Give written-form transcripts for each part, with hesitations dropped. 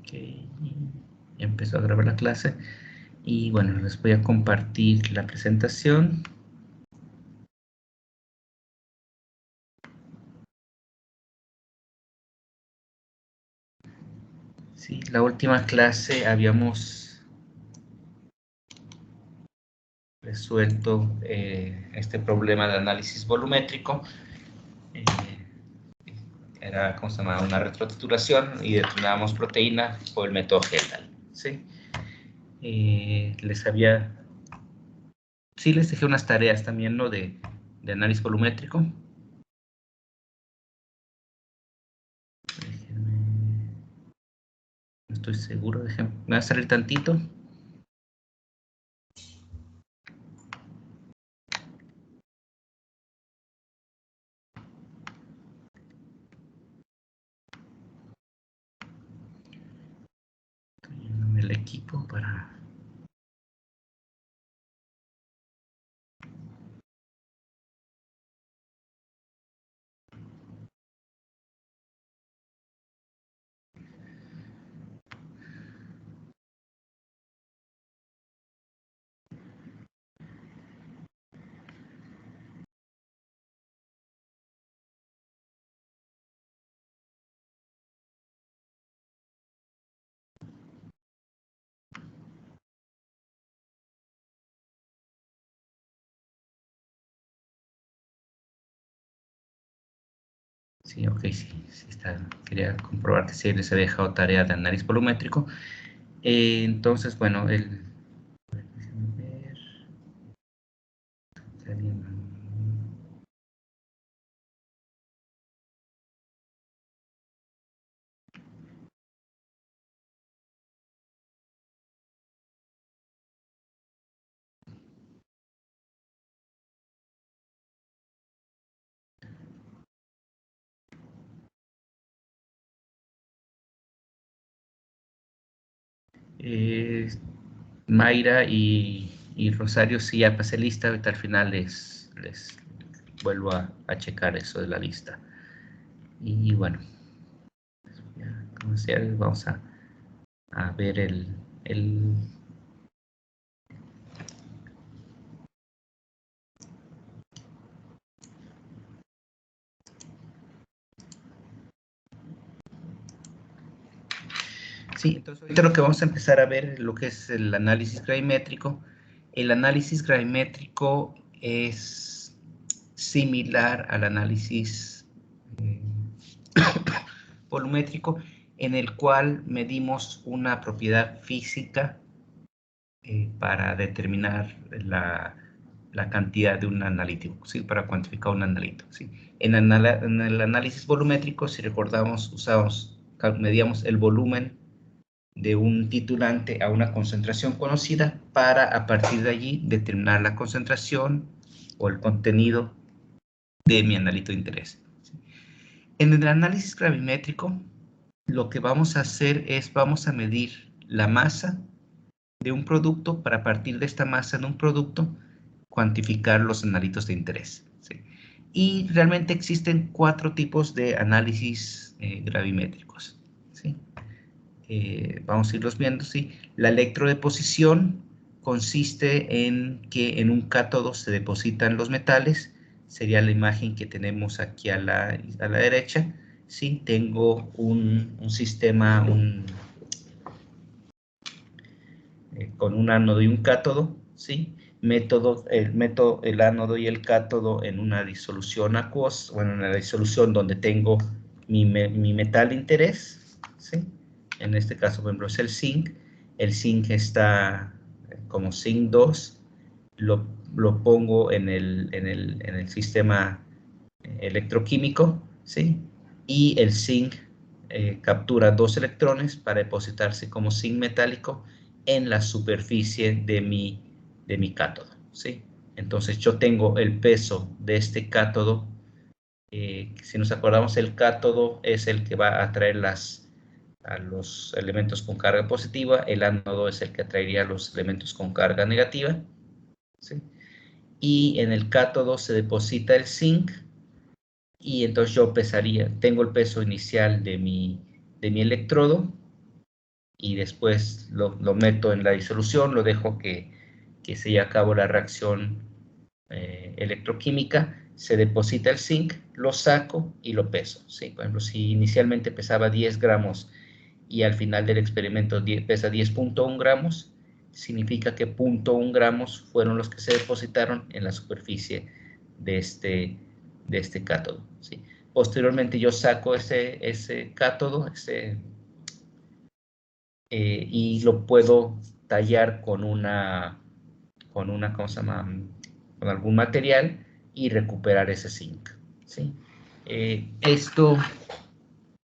Ok, ya empezó a grabar la clase. Y bueno, les voy a compartir la presentación. Sí, la última clase habíamos resuelto este problema de análisis volumétrico. Era, ¿cómo se llama? Una retrotitulación y determinábamos proteína por el método Heldal. ¿Sí? Sí, les dejé unas tareas también, ¿no? De análisis volumétrico. Déjenme, no estoy seguro, déjenme, me va a salir tantito. Estoy llenando el equipo para... Sí, ok, sí está. Quería comprobar que sí les había dejado tarea de análisis volumétrico. Entonces, bueno, déjenme ver. Mayra y Rosario, sí, ya pasé lista. Ahorita al final les vuelvo a checar eso de la lista. Y bueno, ya, como decía, vamos a ver el... Sí, entonces ahorita lo que vamos a empezar a ver es lo que es el análisis gravimétrico. El análisis gravimétrico es similar al análisis volumétrico, en el cual medimos una propiedad física para determinar la cantidad de un analítico, ¿sí? Para cuantificar un analítico, ¿sí? En el análisis volumétrico, si recordamos, medíamos el volumen de un titulante a una concentración conocida para, a partir de allí, determinar la concentración o el contenido de mi analito de interés. En el análisis gravimétrico, lo que vamos a hacer es, vamos a medir la masa de un producto para, a partir de esta masa de un producto, cuantificar los analitos de interés. ¿Sí? Y realmente existen 4 tipos de análisis gravimétricos. ¿Sí? Vamos a irlos viendo, ¿sí? La electrodeposición consiste en que en un cátodo se depositan los metales, sería la imagen que tenemos aquí a la derecha, ¿sí? Tengo un sistema con un ánodo y un cátodo, ¿sí? Meto el ánodo y el cátodo en una disolución acuosa, bueno, en la disolución donde tengo mi metal de interés, ¿sí? En este caso, por ejemplo, es el zinc. El zinc está como zinc 2, lo pongo en el sistema electroquímico, ¿sí? Y el zinc captura 2 electrones para depositarse como zinc metálico en la superficie de mi cátodo, ¿sí? Entonces yo tengo el peso de este cátodo. Si nos acordamos, el cátodo es el que va a atraer a los elementos con carga positiva, el ánodo es el que atraería a los elementos con carga negativa, ¿sí? Y en el cátodo se deposita el zinc, y entonces yo tengo el peso inicial de mi electrodo, y después lo meto en la disolución, lo dejo que se lleve a cabo la reacción electroquímica, se deposita el zinc, lo saco y lo peso, ¿sí? Por ejemplo, si inicialmente pesaba 10 gramos y al final del experimento pesa 10.1 gramos, significa que 0.1 gramos fueron los que se depositaron en la superficie de este cátodo, ¿sí? Posteriormente yo saco ese cátodo, y lo puedo tallar con ¿cómo se llama? Con algún material y recuperar ese zinc, ¿sí? Esto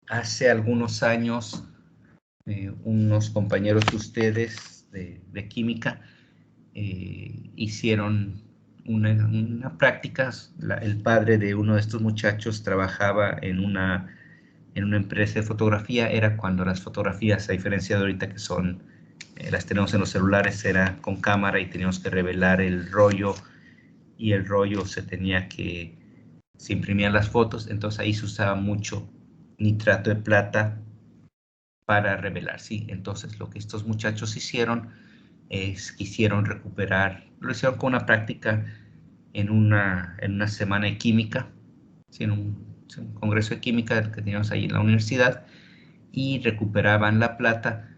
hace algunos años, unos compañeros de ustedes de química hicieron una práctica. El padre de uno de estos muchachos trabajaba en una empresa de fotografía. Era cuando las fotografías, a diferencia de ahorita que son, las tenemos en los celulares, era con cámara y teníamos que revelar el rollo, y el rollo se imprimían las fotos. Entonces ahí se usaba mucho nitrato de plata para revelar, ¿sí? Entonces lo que estos muchachos hicieron es quisieron recuperar, lo hicieron con una práctica en una semana de química, ¿sí? En un congreso de química que teníamos ahí en la universidad, y recuperaban la plata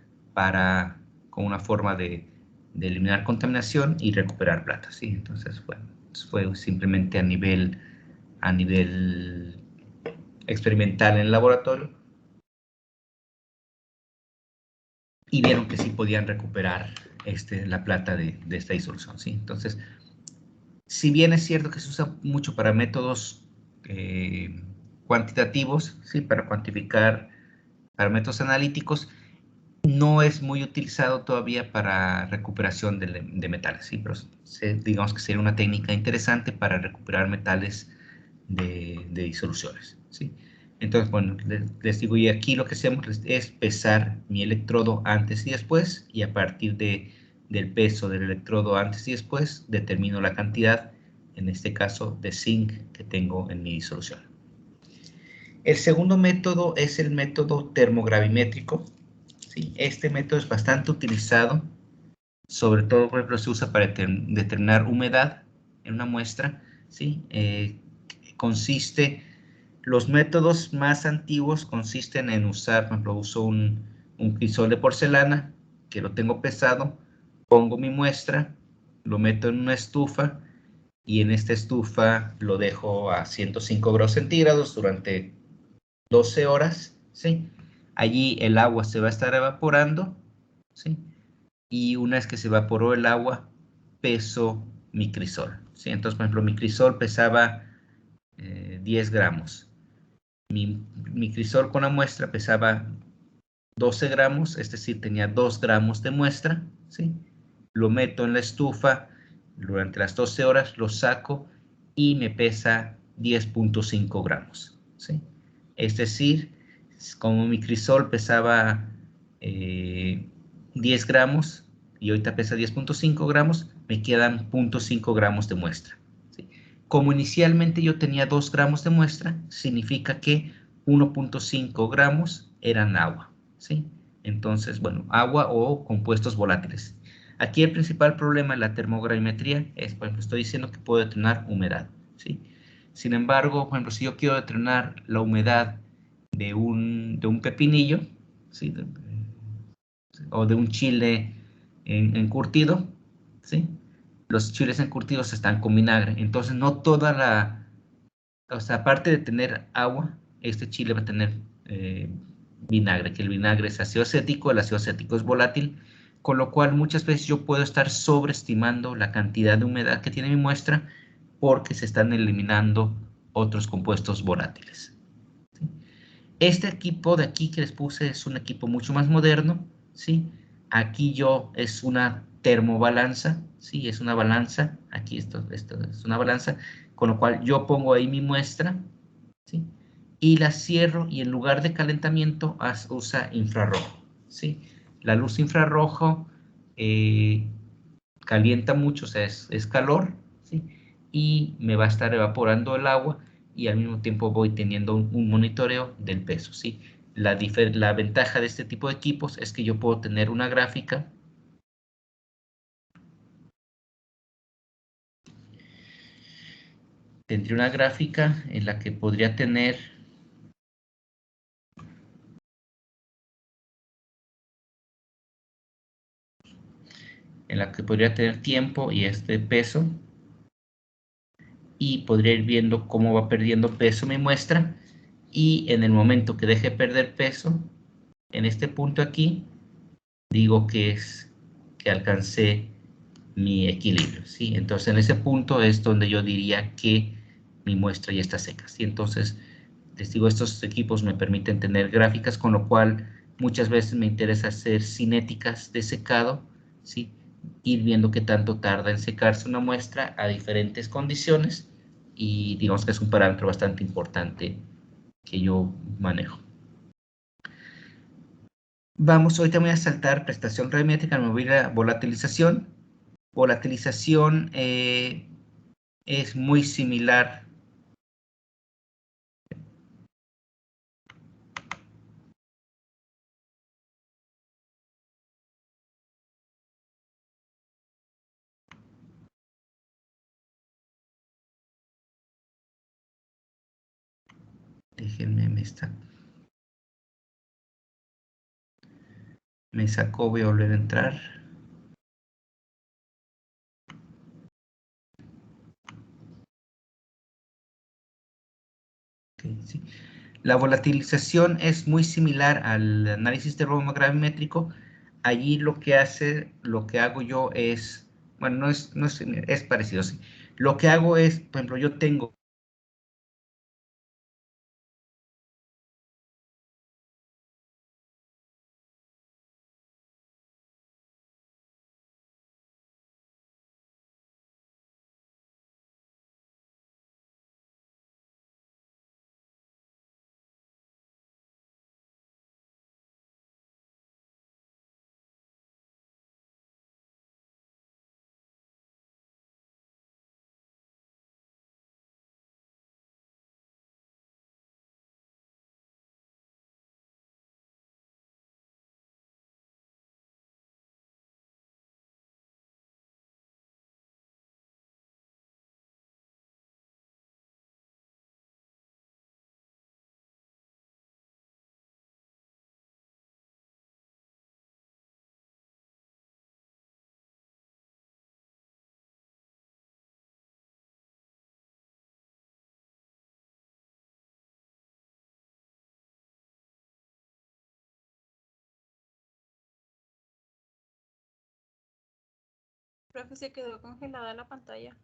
con una forma de eliminar contaminación y recuperar plata, ¿sí? Entonces fue simplemente a nivel experimental en el laboratorio, y vieron que sí podían recuperar la plata de esta disolución, ¿sí? Entonces, si bien es cierto que se usa mucho para métodos cuantitativos, ¿sí? Para cuantificar, para métodos analíticos, no es muy utilizado todavía para recuperación de metales, ¿sí? Pero digamos que sería una técnica interesante para recuperar metales de disoluciones, ¿sí? Entonces, bueno, les digo, y aquí lo que hacemos es pesar mi electrodo antes y después, y a partir del peso del electrodo antes y después, determino la cantidad, en este caso, de zinc que tengo en mi disolución. El segundo método es el método termogravimétrico, ¿sí? Este método es bastante utilizado, sobre todo, por ejemplo, se usa para determinar humedad en una muestra, ¿sí? Los métodos más antiguos consisten en usar, por ejemplo, uso un crisol de porcelana, que lo tengo pesado, pongo mi muestra, lo meto en una estufa, y en esta estufa lo dejo a 105 grados centígrados durante 12 horas, ¿sí? Allí el agua se va a estar evaporando, ¿sí? Y una vez que se evaporó el agua, peso mi crisol, ¿sí? Entonces, por ejemplo, mi crisol pesaba 10 gramos. Mi crisol con la muestra pesaba 12 gramos, es decir, tenía 2 gramos de muestra, ¿sí? Lo meto en la estufa durante las 12 horas, lo saco y me pesa 10.5 gramos, ¿sí? Es decir, como mi crisol pesaba 10 gramos y ahorita pesa 10.5 gramos, me quedan 0.5 gramos de muestra, ¿sí? Como inicialmente yo tenía 2 gramos de muestra, significa que 1.5 gramos eran agua, ¿sí? Entonces, bueno, agua o compuestos volátiles. Aquí el principal problema en la termogravimetría es, por ejemplo, estoy diciendo que puedo determinar humedad, ¿sí? Sin embargo, por ejemplo, si yo quiero determinar la humedad de un pepinillo, ¿sí? O de un chile encurtido, ¿sí? Los chiles encurtidos están con vinagre, entonces no o sea, aparte de tener agua, este chile va a tener vinagre, que el vinagre es ácido acético, el ácido acético es volátil, con lo cual muchas veces yo puedo estar sobreestimando la cantidad de humedad que tiene mi muestra, porque se están eliminando otros compuestos volátiles, ¿sí? Este equipo de aquí que les puse es un equipo mucho más moderno, ¿sí? Aquí es una termobalanza, ¿sí? Es una balanza, aquí esto es una balanza, con lo cual yo pongo ahí mi muestra, ¿sí? Y la cierro, y en lugar de calentamiento usa infrarrojo, ¿sí? La luz infrarrojo calienta mucho, o sea, es calor, ¿sí? Y me va a estar evaporando el agua, y al mismo tiempo voy teniendo un monitoreo del peso, ¿sí? La ventaja de este tipo de equipos es que yo puedo tener una gráfica tendría una gráfica en la que podría tener tiempo y este peso, y podría ir viendo cómo va perdiendo peso mi muestra, y en el momento que deje de perder peso, en este punto aquí, digo que alcancé mi equilibrio, ¿sí? Entonces en ese punto es donde yo diría que mi muestra ya está seca, ¿sí? Entonces, les digo, estos equipos me permiten tener gráficas, con lo cual muchas veces me interesa hacer cinéticas de secado, ¿sí? Ir viendo qué tanto tarda en secarse una muestra a diferentes condiciones, y digamos que es un parámetro bastante importante que yo manejo. Vamos, ahorita voy a saltar prestación radiométrica, me voy a ir a volatilización. Volatilización es muy similar. Déjenme, me sacó, voy a volver a entrar. Okay, sí. La volatilización es muy similar al análisis de error gravimétrico. Allí lo que hago yo es, bueno, es parecido, sí. Lo que hago es, por ejemplo, yo tengo Profe, se quedó congelada la pantalla.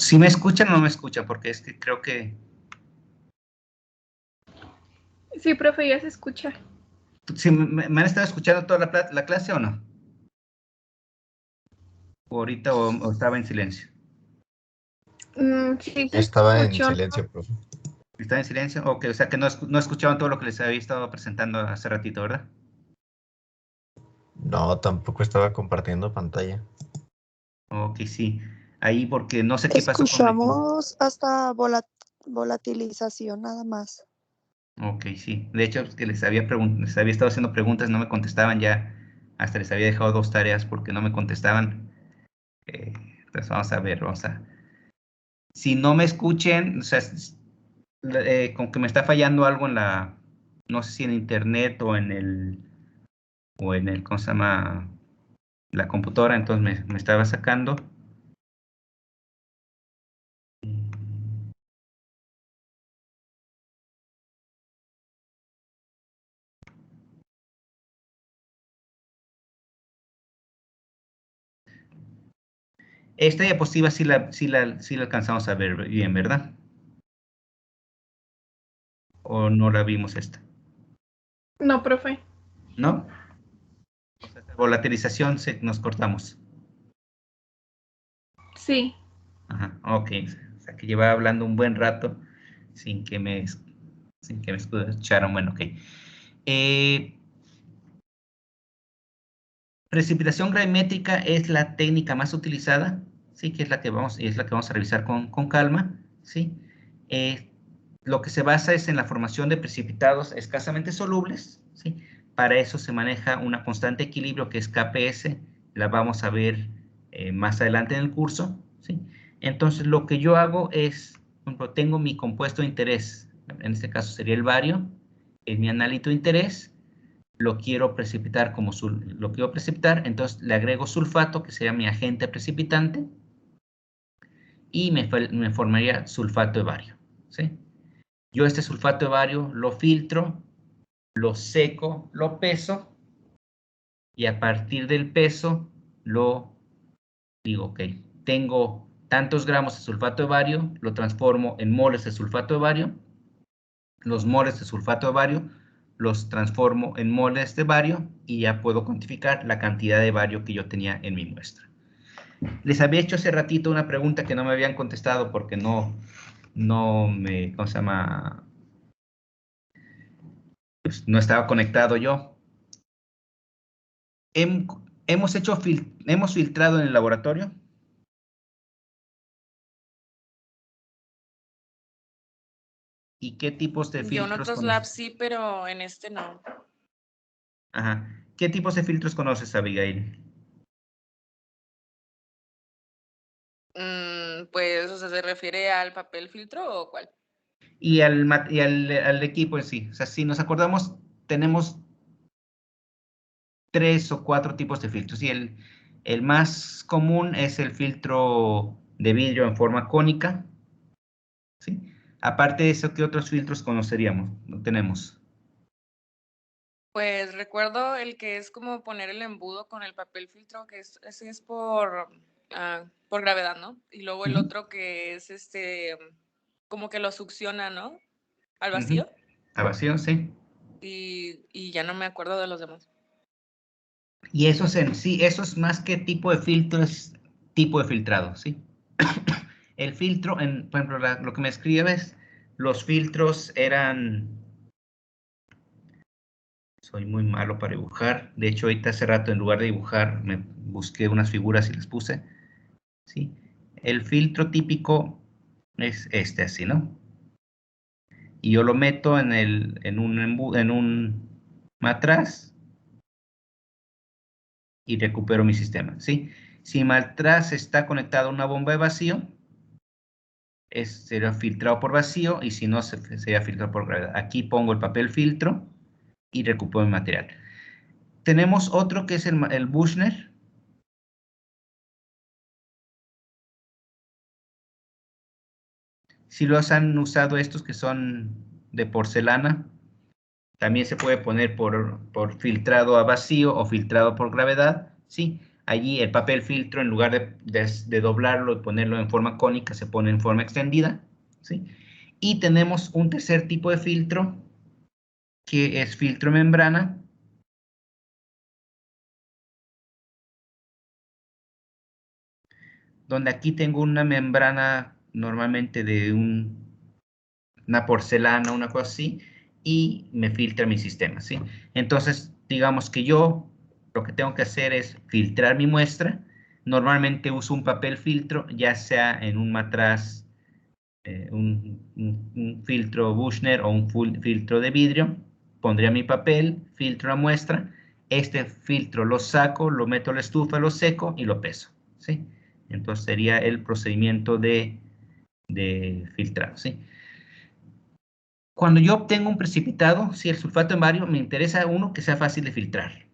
¿Si me escuchan o no me escuchan? Porque es que creo que... Sí, profe, ya se escucha. ¿Sí, me han estado escuchando toda la clase o no? ¿O ahorita o estaba en silencio? Sí, se Estaba en escuchó. silencio, profe. ¿Estaba en silencio? Ok, o sea que no escuchaban todo lo que les había estado presentando hace ratito, ¿verdad? No, tampoco estaba compartiendo pantalla. Ok, sí. Ahí porque no sé qué pasó con mi... Escuchamos hasta volatilización nada más. Ok, sí. De hecho, es que les había estado haciendo preguntas, no me contestaban ya. Hasta les había dejado 2 tareas porque no me contestaban. Entonces vamos a ver, Si no me escuchen, o sea, con que me está fallando algo en no sé si en internet o en el, ¿cómo se llama? La computadora, entonces me estaba sacando. Esta diapositiva sí la alcanzamos a ver bien, ¿verdad? ¿O no la vimos esta? No, profe. ¿No? O sea, esta volatilización nos cortamos. Sí. Ajá, ok. O sea, que llevaba hablando un buen rato sin que me escucharan. Bueno, ok. Precipitación gravimétrica es la técnica más utilizada, ¿sí? Que es la que vamos a revisar con calma, ¿sí? Lo que se basa es en la formación de precipitados escasamente solubles, ¿sí? Para eso se maneja una constante de equilibrio que es KPS, la vamos a ver más adelante en el curso, ¿sí? Entonces, lo que yo hago es, por ejemplo, tengo mi compuesto de interés, en este caso sería el bario, es mi analito de interés, lo quiero precipitar lo quiero precipitar, entonces le agrego sulfato, que sería mi agente precipitante, y me formaría sulfato de bario, ¿sí? Yo este sulfato de bario lo filtro, lo seco, lo peso, y a partir del peso lo digo, ok, tengo tantos gramos de sulfato de bario, lo transformo en moles de sulfato de bario, los moles de sulfato de bario los transformo en moles de bario y ya puedo cuantificar la cantidad de bario que yo tenía en mi muestra. Les había hecho hace ratito una pregunta que no me habían contestado porque ¿cómo se llama? Pues no estaba conectado yo. Hemos filtrado en el laboratorio. ¿Y qué tipos de Yo en filtros otros labs conoces? sí, pero en este no. Ajá. ¿Qué tipos de filtros conoces, Abigail? Pues, o sea, ¿se refiere al papel filtro o cuál? Y al equipo en sí. O sea, si nos acordamos, tenemos 3 o 4 tipos de filtros. Y el más común es el filtro de vidrio en forma cónica, ¿sí? Aparte de eso, ¿qué otros filtros conoceríamos? No tenemos. Pues recuerdo el que es como poner el embudo con el papel filtro, que ese es por gravedad, ¿no? Y luego el otro que es como que lo succiona, ¿no? Al vacío. A vacío, sí. Y ya no me acuerdo de los demás. Y eso eso es más que tipo de filtro, es tipo de filtrado, ¿sí? El filtro, por ejemplo, lo que me escribes, los filtros eran... Soy muy malo para dibujar. De hecho, ahorita hace rato, en lugar de dibujar, me busqué unas figuras y las puse, ¿sí? El filtro típico es este, así, ¿no? Y yo lo meto en un matraz y recupero mi sistema, ¿sí? Si mi matraz está conectado a una bomba de vacío, será filtrado por vacío, y si no, sería filtrado por gravedad. Aquí pongo el papel filtro y recupero mi material. Tenemos otro que es el Buchner. Si los han usado estos que son de porcelana, también se puede poner por filtrado a vacío o filtrado por gravedad, ¿sí? Allí el papel filtro, en lugar de doblarlo y ponerlo en forma cónica, se pone en forma extendida, ¿sí? Y tenemos un tercer tipo de filtro, que es filtro membrana, donde aquí tengo una membrana normalmente de una porcelana, una cosa así, y me filtra mi sistema, ¿sí? Entonces, digamos que yo lo que tengo que hacer es filtrar mi muestra. Normalmente uso un papel filtro, ya sea en un matraz, un filtro Buchner o un filtro de vidrio. Pondría mi papel, filtro la muestra, este filtro lo saco, lo meto a la estufa, lo seco y lo peso, ¿sí? Entonces sería el procedimiento de filtrado, ¿sí? Cuando yo obtengo un precipitado, si el sulfato de bario, me interesa uno que sea fácil de filtrar.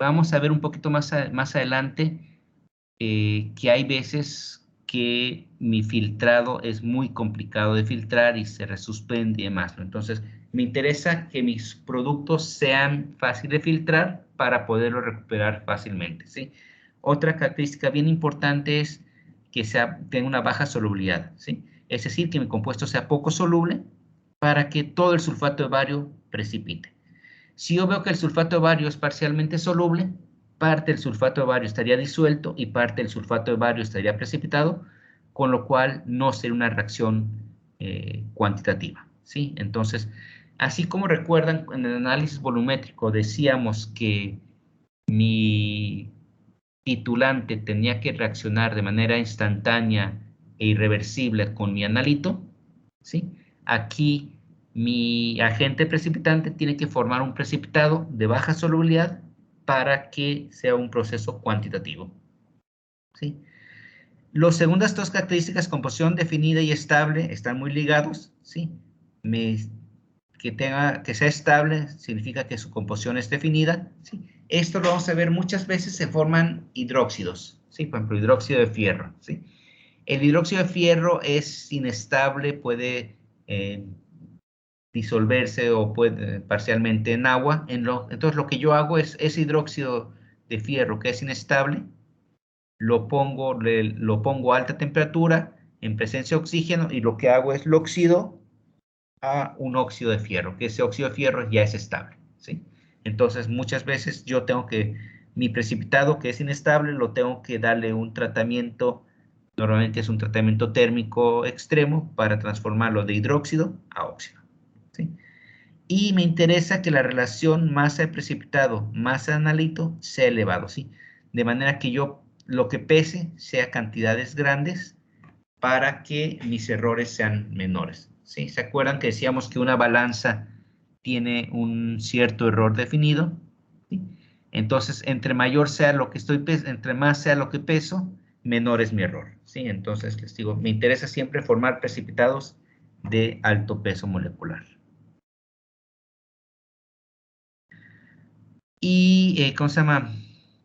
Vamos a ver un poquito más adelante que hay veces que mi filtrado es muy complicado de filtrar y se resuspende y demás, ¿no? Entonces, me interesa que mis productos sean fáciles de filtrar para poderlo recuperar fácilmente, ¿sí? Otra característica bien importante es que tenga una baja solubilidad, ¿sí? Es decir, que mi compuesto sea poco soluble para que todo el sulfato de bario precipite. Si yo veo que el sulfato de bario es parcialmente soluble, parte del sulfato de bario estaría disuelto y parte del sulfato de bario estaría precipitado, con lo cual no sería una reacción cuantitativa, ¿sí? Entonces, así como recuerdan, en el análisis volumétrico decíamos que mi titulante tenía que reaccionar de manera instantánea e irreversible con mi analito, ¿sí? Aquí mi agente precipitante tiene que formar un precipitado de baja solubilidad para que sea un proceso cuantitativo, ¿sí? Las segundas dos características, composición definida y estable, están muy ligados, ¿sí? Que sea estable significa que su composición es definida, ¿sí? Esto lo vamos a ver muchas veces, se forman hidróxidos, ¿sí? Por ejemplo, hidróxido de fierro, ¿sí? El hidróxido de fierro es inestable, puede disolverse o puede parcialmente en agua. Entonces lo que yo hago es ese hidróxido de fierro que es inestable, lo pongo a alta temperatura en presencia de oxígeno y lo que hago es lo oxido a un óxido de fierro, que ese óxido de fierro ya es estable, ¿sí? Entonces muchas veces mi precipitado que es inestable, lo tengo que darle un tratamiento, normalmente es un tratamiento térmico extremo para transformarlo de hidróxido a óxido, ¿sí? Y me interesa que la relación masa de precipitado, masa de analito sea elevado, ¿sí? De manera que yo lo que pese sea cantidades grandes para que mis errores sean menores, ¿sí? ¿Se acuerdan que decíamos que una balanza tiene un cierto error definido? ¿Sí? Entonces, entre más sea lo que peso, menor es mi error, ¿sí? Entonces, les digo, me interesa siempre formar precipitados de alto peso molecular. Y, ¿cómo se llama?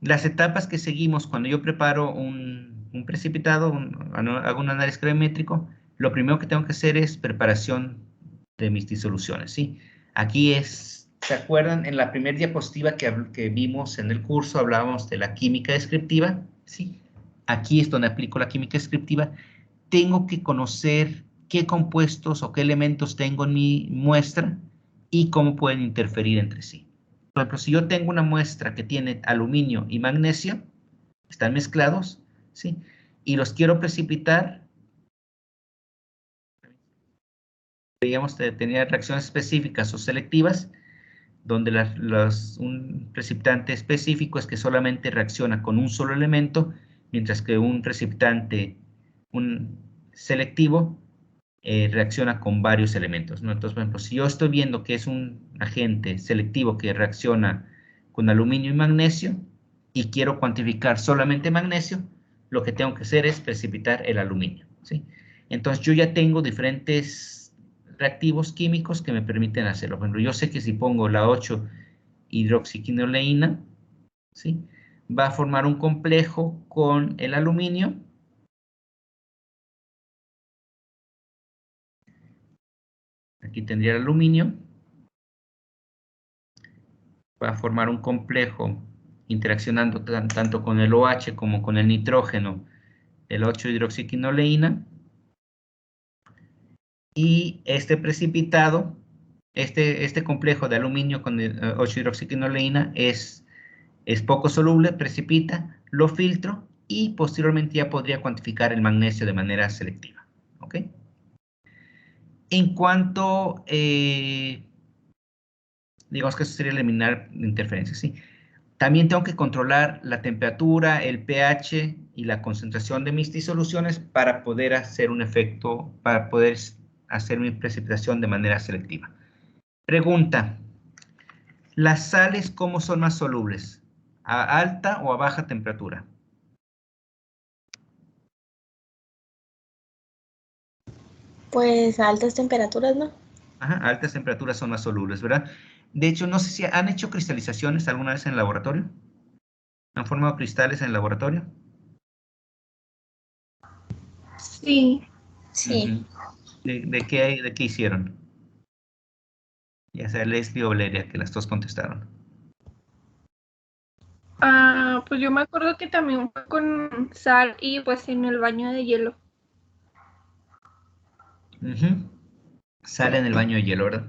Las etapas que seguimos cuando yo preparo un precipitado, hago un análisis gravimétrico, lo primero que tengo que hacer es preparación de mis disoluciones, ¿sí? Aquí ¿se acuerdan? En la primera diapositiva que vimos en el curso hablábamos de la química descriptiva, ¿sí? Aquí es donde aplico la química descriptiva. Tengo que conocer qué compuestos o qué elementos tengo en mi muestra y cómo pueden interferir entre sí. Por ejemplo, si yo tengo una muestra que tiene aluminio y magnesio, están mezclados, ¿sí? Y los quiero precipitar, digamos, tenía reacciones específicas o selectivas, donde un precipitante específico es que solamente reacciona con un solo elemento, mientras que un precipitante selectivo reacciona con varios elementos, ¿no? Entonces, por ejemplo, si yo estoy viendo que es un agente selectivo que reacciona con aluminio y magnesio y quiero cuantificar solamente magnesio, lo que tengo que hacer es precipitar el aluminio, ¿sí? Entonces, yo ya tengo diferentes reactivos químicos que me permiten hacerlo. Por ejemplo, yo sé que si pongo la 8-hidroxiquinoleína, ¿sí? Va a formar un complejo con el aluminio. Aquí tendría el aluminio. Va a formar un complejo interaccionando tanto con el OH como con el nitrógeno, el 8-hidroxiquinoleína. Y este precipitado, este complejo de aluminio con el 8-hidroxiquinoleína es poco soluble, precipita, lo filtro y posteriormente ya podría cuantificar el magnesio de manera selectiva. ¿Ok? En cuanto, digamos que eso sería eliminar interferencias, ¿sí? También tengo que controlar la temperatura, el pH y la concentración de mis disoluciones para poder hacer un efecto, para poder hacer mi precipitación de manera selectiva. Pregunta, ¿las sales cómo son más solubles? ¿A alta o a baja temperatura? Pues a altas temperaturas, ¿no? Ajá, a altas temperaturas son más solubles, ¿verdad? De hecho, no sé si han hecho cristalizaciones alguna vez en el laboratorio. ¿Han formado cristales en el laboratorio? Sí. Sí. ¿De qué hicieron? Ya sea Leslie o Valeria, que las dos contestaron. Pues yo me acuerdo que también fue con sal y pues en el baño de hielo. Sale en el baño de hielo, ¿verdad?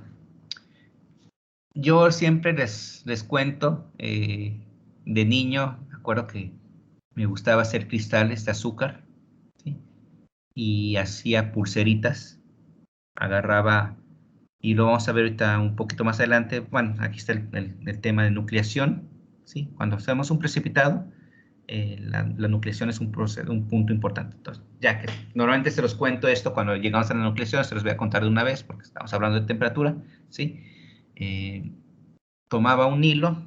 Yo siempre les cuento, de niño, me acuerdo que me gustaba hacer cristales de azúcar, ¿sí? Y hacía pulseritas, agarraba, y lo vamos a ver ahorita un poquito más adelante. Bueno, aquí está el tema de nucleación, ¿sí? Cuando hacemos un precipitado, la nucleación es un punto importante. Entonces, ya que normalmente se los cuento esto cuando llegamos a la nucleación, se los voy a contar de una vez porque estamos hablando de temperatura, ¿sí? Tomaba un hilo,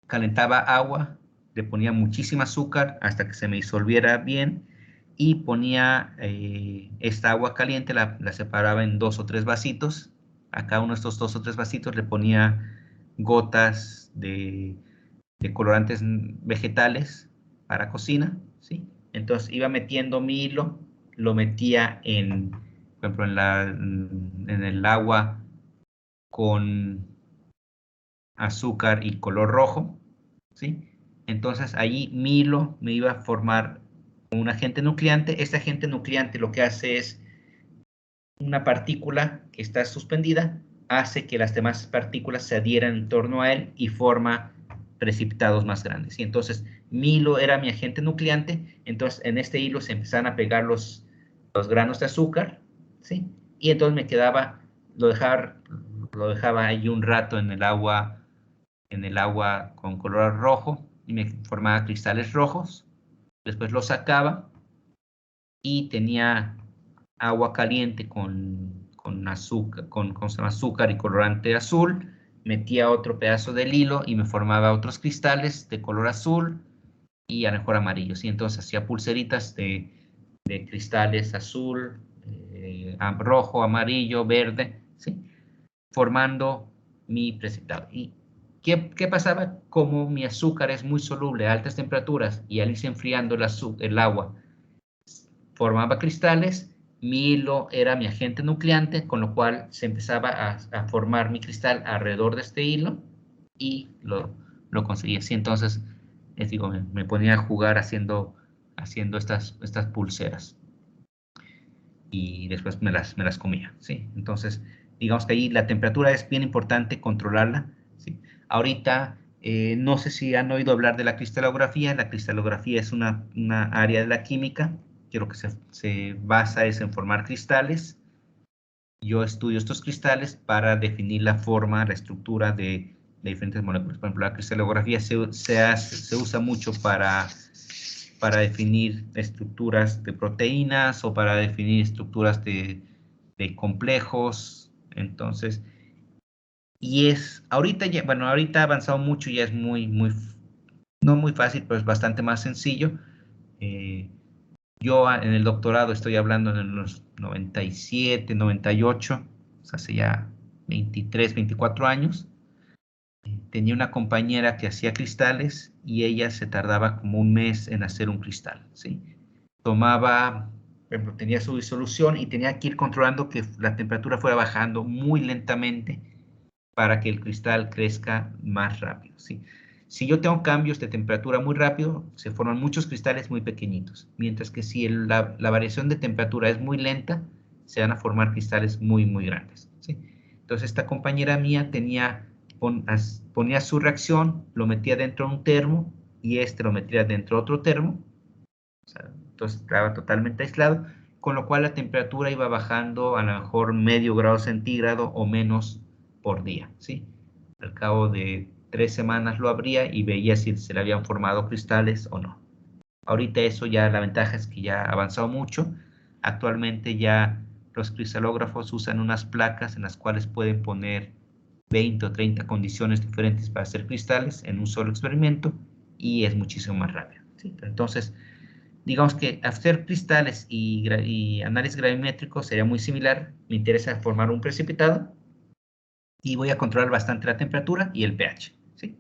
calentaba agua, le ponía muchísima azúcar hasta que se me disolviera bien y ponía esta agua caliente, la separaba en 2 o 3 vasitos. A cada uno de estos 2 o 3 vasitos le ponía gotas de colorantes vegetales para cocina, ¿sí? Entonces iba metiendo mi hilo, lo metía por ejemplo, en el agua con azúcar y color rojo, ¿sí? Entonces allí mi hilo me iba a formar un agente nucleante. Este agente nucleante lo que hace es una partícula que está suspendida, hace que las demás partículas se adhieran en torno a él y forma precipitados más grandes. Y entonces mi hilo era mi agente nucleante, entonces en este hilo se empezaban a pegar los granos de azúcar, ¿sí? Y entonces me quedaba, lo dejaba ahí un rato en el agua con color rojo y me formaba cristales rojos. Después lo sacaba y tenía agua caliente con azúcar, con azúcar y colorante azul. Metía otro pedazo del hilo y me formaba otros cristales de color azul y a lo mejor amarillos. Y entonces hacía pulseritas de cristales azul, rojo, amarillo, verde, ¿sí? Formando mi precipitado. ¿Y qué pasaba? Como mi azúcar es muy soluble a altas temperaturas y al irse enfriando el agua formaba cristales, mi hilo era mi agente nucleante, con lo cual se empezaba a formar mi cristal alrededor de este hilo y lo conseguía así. Entonces, les digo, me ponía a jugar haciendo estas pulseras y después me las comía, ¿sí? Entonces, digamos que ahí la temperatura es bien importante controlarla, ¿sí? Ahorita, no sé si han oído hablar de la cristalografía. La cristalografía es una área de la química que lo que se basa es en formar cristales. Yo estudio estos cristales para definir la forma, la estructura de diferentes moléculas. Por ejemplo, la cristalografía se usa mucho para definir estructuras de proteínas o para definir estructuras de complejos. Entonces, ahorita ha avanzado mucho, ya es no muy fácil, pero es bastante más sencillo. Yo en el doctorado estoy hablando de los 97, 98, o sea, hace ya 23, 24 años. Tenía una compañera que hacía cristales y ella se tardaba como un mes en hacer un cristal, ¿sí? Tomaba, por ejemplo, tenía su disolución y tenía que ir controlando que la temperatura fuera bajando muy lentamente para que el cristal crezca más rápido, ¿sí? Si yo tengo cambios de temperatura muy rápido, se forman muchos cristales muy pequeñitos, mientras que si la variación de temperatura es muy lenta, se van a formar cristales muy, muy grandes, ¿sí? Entonces, esta compañera mía ponía su reacción, lo metía dentro de un termo, y lo metía dentro de otro termo, o sea, entonces estaba totalmente aislado, con lo cual la temperatura iba bajando a lo mejor medio grado centígrado o menos por día, ¿sí? Al cabo de 3 semanas lo abría y veía si se le habían formado cristales o no. Ahorita eso ya, la ventaja es que ya ha avanzado mucho. Actualmente ya los cristalógrafos usan unas placas en las cuales pueden poner 20 o 30 condiciones diferentes para hacer cristales en un solo experimento, y es muchísimo más rápido, ¿sí? Entonces, digamos que hacer cristales y análisis gravimétrico sería muy similar. Me interesa formar un precipitado y voy a controlar bastante la temperatura y el pH, ¿sí?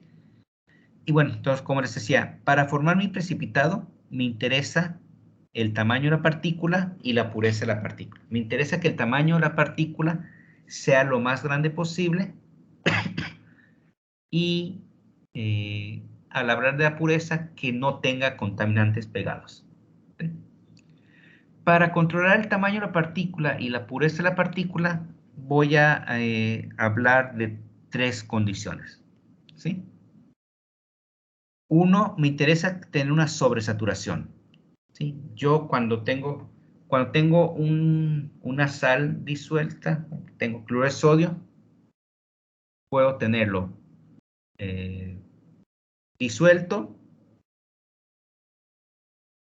Y bueno, entonces, como les decía, para formar mi precipitado me interesa el tamaño de la partícula y la pureza de la partícula. Me interesa que el tamaño de la partícula sea lo más grande posible y al hablar de la pureza, que no tenga contaminantes pegados, ¿sí? Para controlar el tamaño de la partícula y la pureza de la partícula, voy a hablar de 3 condiciones, ¿sí? Uno, me interesa tener una sobresaturación, ¿sí? Yo cuando tengo una sal disuelta, tengo cloruro de sodio, puedo tenerlo disuelto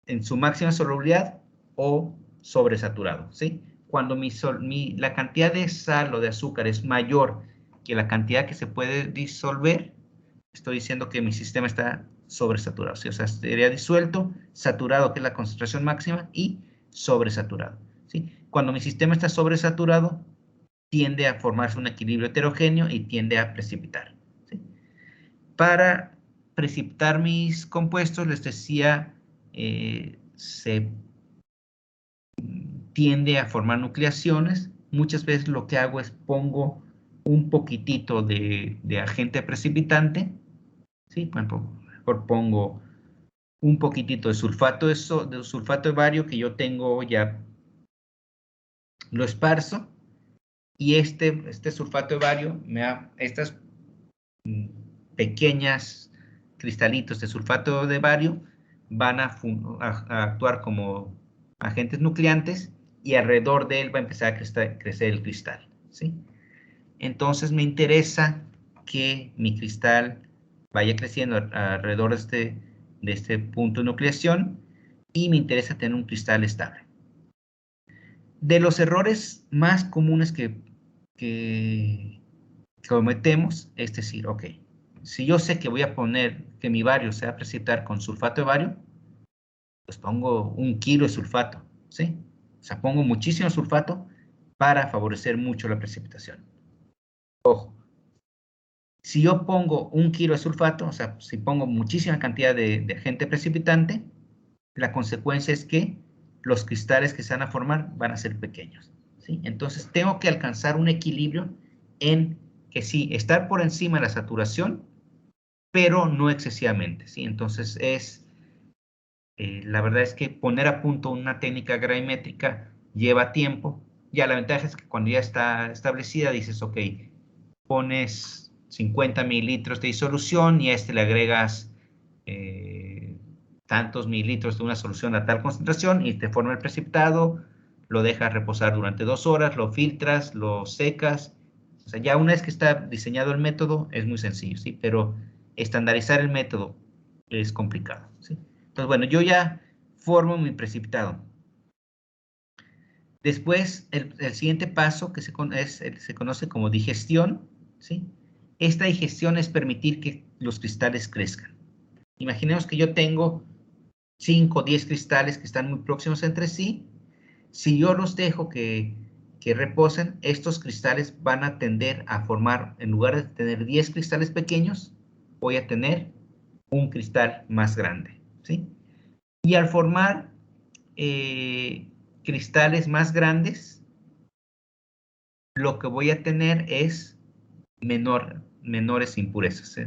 en su máxima solubilidad o sobresaturado, ¿sí? Cuando la cantidad de sal o de azúcar es mayor que la cantidad que se puede disolver, estoy diciendo que mi sistema está sobresaturado, ¿sí? O sea, sería disuelto, saturado, que es la concentración máxima, y sobresaturado, ¿sí? Cuando mi sistema está sobresaturado, tiende a formarse un equilibrio heterogéneo y tiende a precipitar, ¿sí? Para precipitar mis compuestos, les decía, se tiende a formar nucleaciones. Muchas veces lo que hago es pongo un poquitito de agente precipitante, ¿sí? Por ejemplo, mejor pongo un poquitito de sulfato de bario que yo tengo ya, lo esparzo, y este sulfato de bario estas pequeñas cristalitos de sulfato de bario van a actuar como agentes nucleantes, y alrededor de él va a empezar a crecer el cristal, ¿sí? Entonces me interesa que mi cristal vaya creciendo alrededor de este punto de nucleación, y me interesa tener un cristal estable. De los errores más comunes que cometemos es decir, ok, si yo sé que voy a poner que mi bario se va a precipitar con sulfato de bario, pues pongo 1 kilo de sulfato, ¿sí? O sea, pongo muchísimo sulfato para favorecer mucho la precipitación. Ojo, si yo pongo 1 kilo de sulfato, o sea, si pongo muchísima cantidad de agente precipitante, la consecuencia es que los cristales que se van a formar van a ser pequeños, ¿sí? Entonces tengo que alcanzar un equilibrio en que sí, estar por encima de la saturación, pero no excesivamente, ¿sí? Entonces la verdad es que poner a punto una técnica gravimétrica lleva tiempo. Ya la ventaja es que cuando ya está establecida, dices, ok, pones 50 mililitros de disolución y a este le agregas tantos mililitros de una solución a tal concentración y te forma el precipitado, lo dejas reposar durante 2 horas, lo filtras, lo secas. O sea, ya una vez que está diseñado el método, es muy sencillo, ¿sí? Pero estandarizar el método es complicado, ¿sí? Entonces, bueno, yo ya formo mi precipitado. Después, el siguiente paso que se conoce como digestión, ¿sí? Esta digestión es permitir que los cristales crezcan. Imaginemos que yo tengo 5 o 10 cristales que están muy próximos entre sí. Si yo los dejo que reposen, estos cristales van a tender a formar, en lugar de tener 10 cristales pequeños, voy a tener un cristal más grande, ¿sí? Y al formar cristales más grandes, lo que voy a tener es menores impurezas.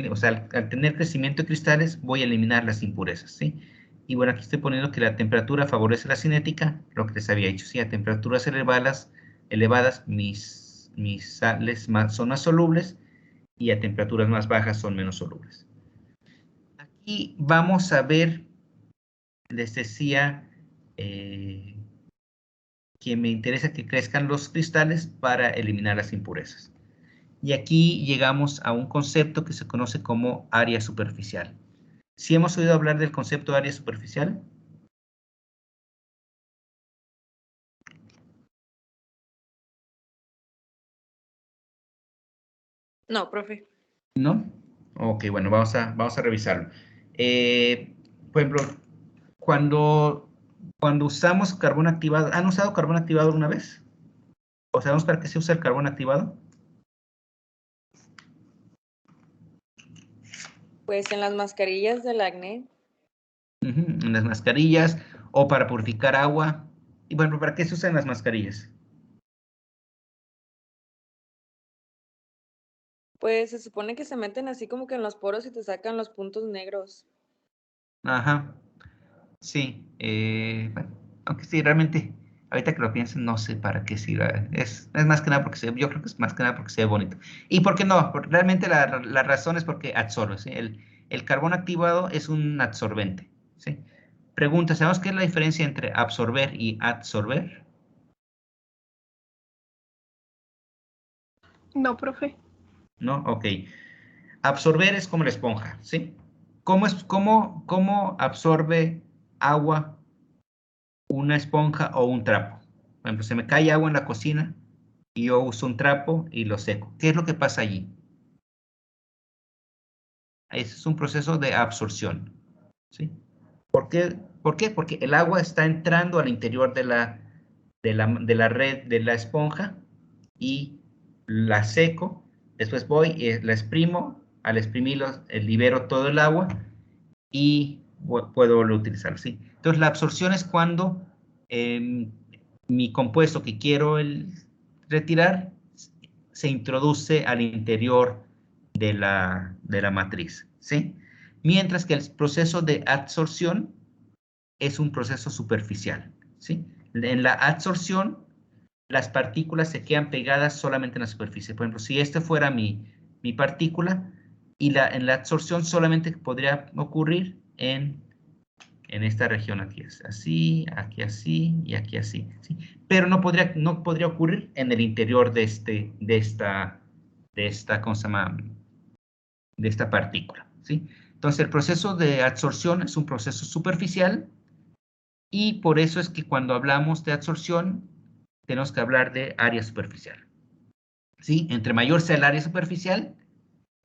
O sea, al tener crecimiento de cristales, voy a eliminar las impurezas, ¿sí? Y bueno, aquí estoy poniendo que la temperatura favorece la cinética, lo que les había dicho, ¿sí? A temperaturas elevadas mis sales son más solubles y a temperaturas más bajas son menos solubles. Aquí vamos a ver, les decía, que me interesa que crezcan los cristales para eliminar las impurezas. Y aquí llegamos a un concepto que se conoce como área superficial. ¿Sí hemos oído hablar del concepto de área superficial? No, profe. ¿No? Ok, bueno, vamos a revisarlo. Por ejemplo, cuando usamos carbón activado, ¿han usado carbón activado alguna vez? ¿O sabemos para qué se usa el carbón activado? Pues en las mascarillas del acné. En las mascarillas o para purificar agua. Y bueno, ¿para qué se usan las mascarillas? Pues se supone que se meten así como que en los poros y te sacan los puntos negros. Ajá, sí. Bueno, aunque sí, realmente, ahorita que lo pienso, no sé para qué sirve. Es más que nada porque yo creo que es más que nada porque se ve bonito. ¿Y por qué no? Realmente la razón es porque absorbe, ¿sí? El carbón activado es un absorbente, ¿sí? Pregunta, ¿sabemos qué es la diferencia entre absorber y adsorber? No, profe. ¿No? Ok. Absorber es como la esponja, ¿sí? ¿Cómo absorbe agua una esponja o un trapo? Por ejemplo, se me cae agua en la cocina y yo uso un trapo y lo seco. ¿Qué es lo que pasa allí? Ese es un proceso de absorción, ¿sí? ¿Por qué? Porque el agua está entrando al interior de la red de la esponja y la seco. Después voy y la exprimo. Al exprimirlo, libero todo el agua y puedo volver a utilizarlo, ¿sí? Entonces, la absorción es cuando mi compuesto que quiero retirar se introduce al interior de la matriz, ¿sí? Mientras que el proceso de adsorción es un proceso superficial, ¿sí? En la adsorción, las partículas se quedan pegadas solamente en la superficie. Por ejemplo, si este fuera mi partícula, y en la absorción solamente podría ocurrir en esta región aquí, así, aquí así y aquí así, ¿sí? Pero no podría ocurrir en el interior de esta, ¿cómo se llama? De esta partícula, ¿sí? Entonces, el proceso de absorción es un proceso superficial y por eso es que cuando hablamos de absorción, tenemos que hablar de área superficial, ¿sí? Entre mayor sea el área superficial,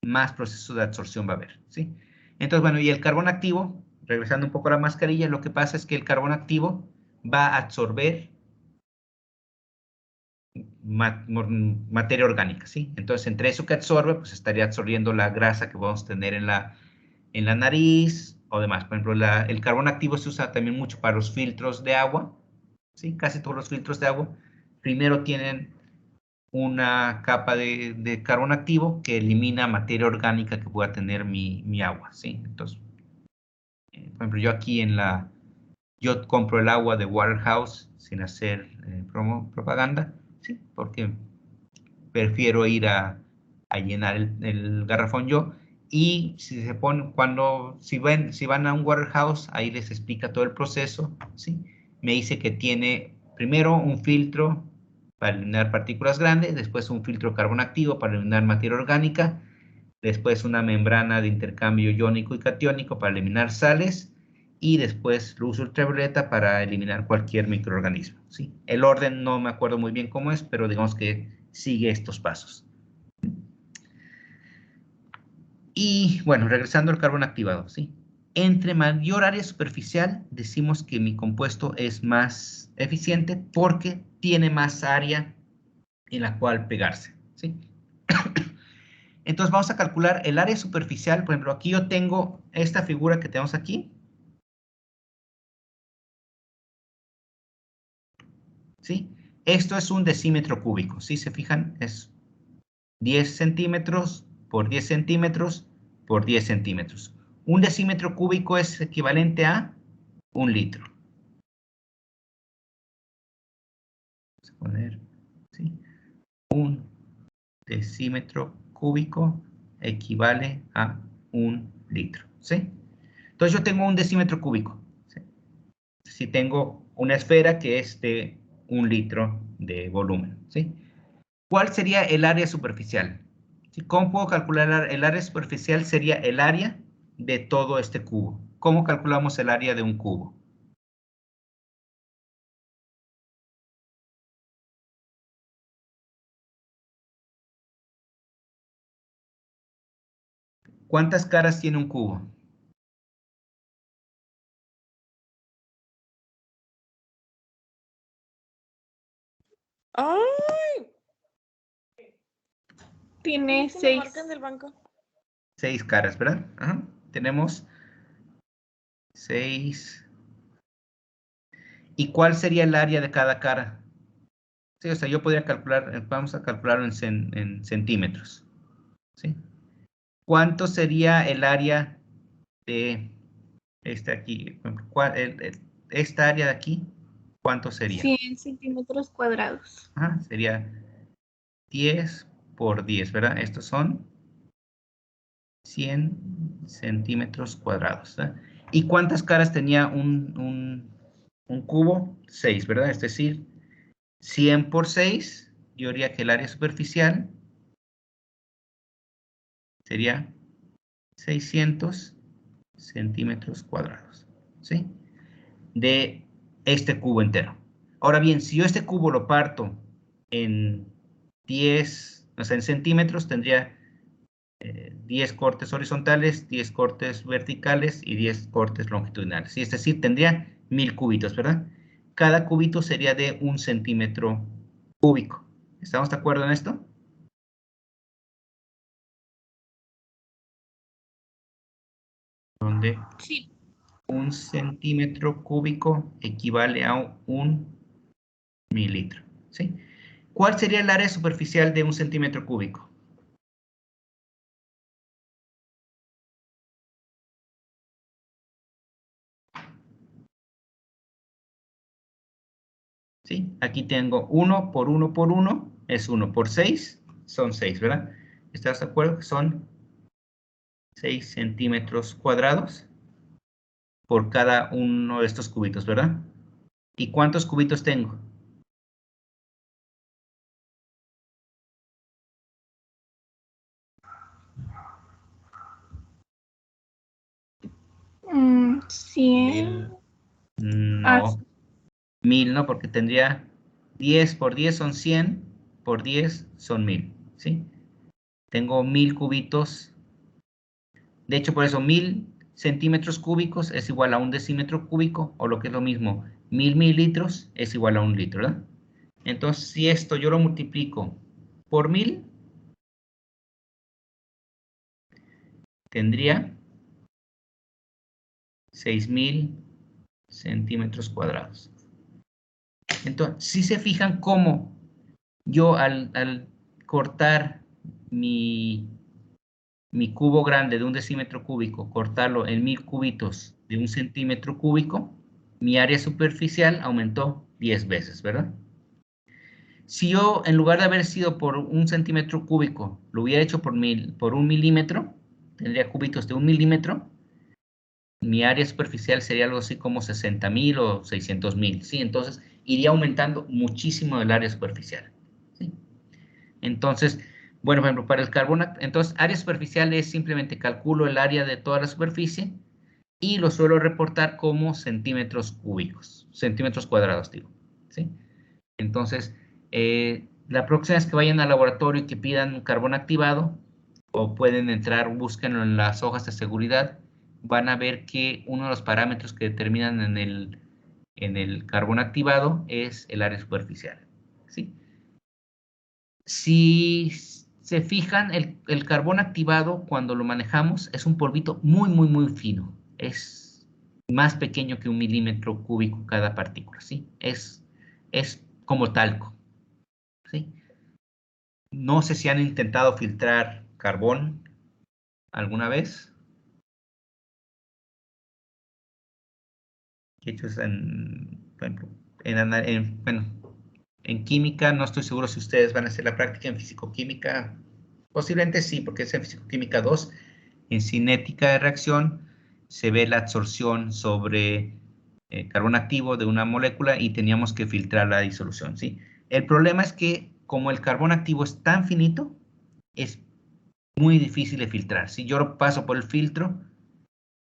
más proceso de absorción va a haber, ¿sí? Entonces, bueno, y el carbón activo, regresando un poco a la mascarilla, lo que pasa es que el carbón activo va a absorber materia orgánica, ¿sí? Entonces, entre eso que absorbe, pues estaría absorbiendo la grasa que vamos a tener en la nariz o demás. Por ejemplo, el carbón activo se usa también mucho para los filtros de agua, ¿sí? Casi todos los filtros de agua primero tienen una capa de carbón activo que elimina materia orgánica que pueda tener mi agua, ¿sí? Entonces, por ejemplo, yo aquí yo compro el agua de Waterhouse sin hacer propaganda, ¿sí? Porque prefiero ir a llenar el garrafón yo. Y si si van a un Waterhouse, ahí les explica todo el proceso, ¿sí? Me dice que tiene primero un filtro para eliminar partículas grandes, después un filtro de carbón activo para eliminar materia orgánica, después una membrana de intercambio iónico y catiónico para eliminar sales, y después luz ultravioleta para eliminar cualquier microorganismo, ¿sí? El orden no me acuerdo muy bien cómo es, pero digamos que sigue estos pasos. Y bueno, regresando al carbón activado, ¿sí? Entre mayor área superficial, decimos que mi compuesto es más eficiente porque tiene más área en la cual pegarse, ¿sí? Entonces vamos a calcular el área superficial. Por ejemplo, aquí yo tengo esta figura que tenemos aquí, ¿sí? Esto es un decímetro cúbico, ¿sí? ¿Se fijan? Es 10 centímetros por 10 centímetros por 10 centímetros. Un decímetro cúbico es equivalente a 1 litro. Vamos a poner, ¿sí? Un decímetro cúbico equivale a 1 litro, ¿sí? Entonces yo tengo un decímetro cúbico, ¿sí? Si tengo una esfera que es de 1 litro de volumen, ¿sí? ¿Cuál sería el área superficial? ¿Cómo puedo calcular el área superficial? Sería el área de todo este cubo. ¿Cómo calculamos el área de un cubo? ¿Cuántas caras tiene un cubo? ¡Ay! Tiene ¿Cómo 6. marcan del banco? 6 caras, ¿verdad? Ajá. Tenemos 6. ¿Y cuál sería el área de cada cara? Sí, o sea, yo podría calcular, vamos a calcularlo en centímetros, ¿sí? ¿Cuánto sería el área de aquí? Esta área de aquí, ¿cuánto sería? 100 centímetros cuadrados. Ajá, sería 10 por 10, ¿verdad? Estos son 100 centímetros cuadrados, ¿verdad? ¿Y cuántas caras tenía un cubo? 6, ¿verdad? Es decir, 100 por 6, yo diría que el área superficial sería 600 centímetros cuadrados, ¿sí? De este cubo entero. Ahora bien, si yo este cubo lo parto en 10, o sea, en centímetros, tendría 10 cortes horizontales, 10 cortes verticales y 10 cortes longitudinales. Y es decir, tendría 1000 cubitos, ¿verdad? Cada cubito sería de 1 centímetro cúbico. ¿Estamos de acuerdo en esto? Donde Sí. 1 centímetro cúbico equivale a 1 mililitro, ¿sí? ¿Cuál sería el área superficial de 1 centímetro cúbico? ¿Sí? Aquí tengo 1 por 1 por 1, es 1 por 6, son 6, ¿verdad? ¿Estás de acuerdo? Son 6 centímetros cuadrados por cada uno de estos cubitos, ¿verdad? ¿Y cuántos cubitos tengo? Mm, 100. 1000. Ah, No, 1000, ¿no? Porque tendría 10 por 10 son 100, por 10 son 1000, ¿sí? Tengo 1000 cubitos. De hecho, por eso 1000 centímetros cúbicos es igual a 1 decímetro cúbico, o lo que es lo mismo, 1000 mililitros es igual a 1 litro, ¿verdad? Entonces, si esto yo lo multiplico por 1000, tendría 6000 centímetros cuadrados. Entonces, si se fijan cómo yo al cortar mi cubo grande de 1 decímetro cúbico, cortarlo en 1000 cubitos de 1 centímetro cúbico, mi área superficial aumentó 10 veces, ¿verdad? Si yo, en lugar de haber sido por 1 centímetro cúbico, lo hubiera hecho por 1 milímetro, tendría cubitos de 1 milímetro, mi área superficial sería algo así como 60,000 o 600,000, ¿sí? Entonces, iría aumentando muchísimo el área superficial, ¿sí? Entonces, bueno, por ejemplo, para el carbonato, entonces, área superficial es simplemente calculo el área de toda la superficie y lo suelo reportar como centímetros cúbicos, centímetros cuadrados, digo, ¿sí? Entonces, la próxima vez que vayan al laboratorio y que pidan carbón activado, o pueden entrar, búsquenlo en las hojas de seguridad, van a ver que uno de los parámetros que determinan en el carbón activado es el área superficial, ¿sí? Si se fijan, el carbón activado, cuando lo manejamos, es un polvito muy, muy, muy fino. Es más pequeño que 1 milímetro cúbico cada partícula, ¿sí? Es como talco, ¿sí? No sé si han intentado filtrar carbón alguna vez. Hechos en química, no estoy seguro si ustedes van a hacer la práctica en fisicoquímica. Posiblemente sí, porque es en fisicoquímica 2. En cinética de reacción se ve la absorción sobre carbón activo de una molécula y teníamos que filtrar la disolución, ¿sí? El problema es que como el carbón activo es tan finito, es muy difícil de filtrar. Si yo lo paso por el filtro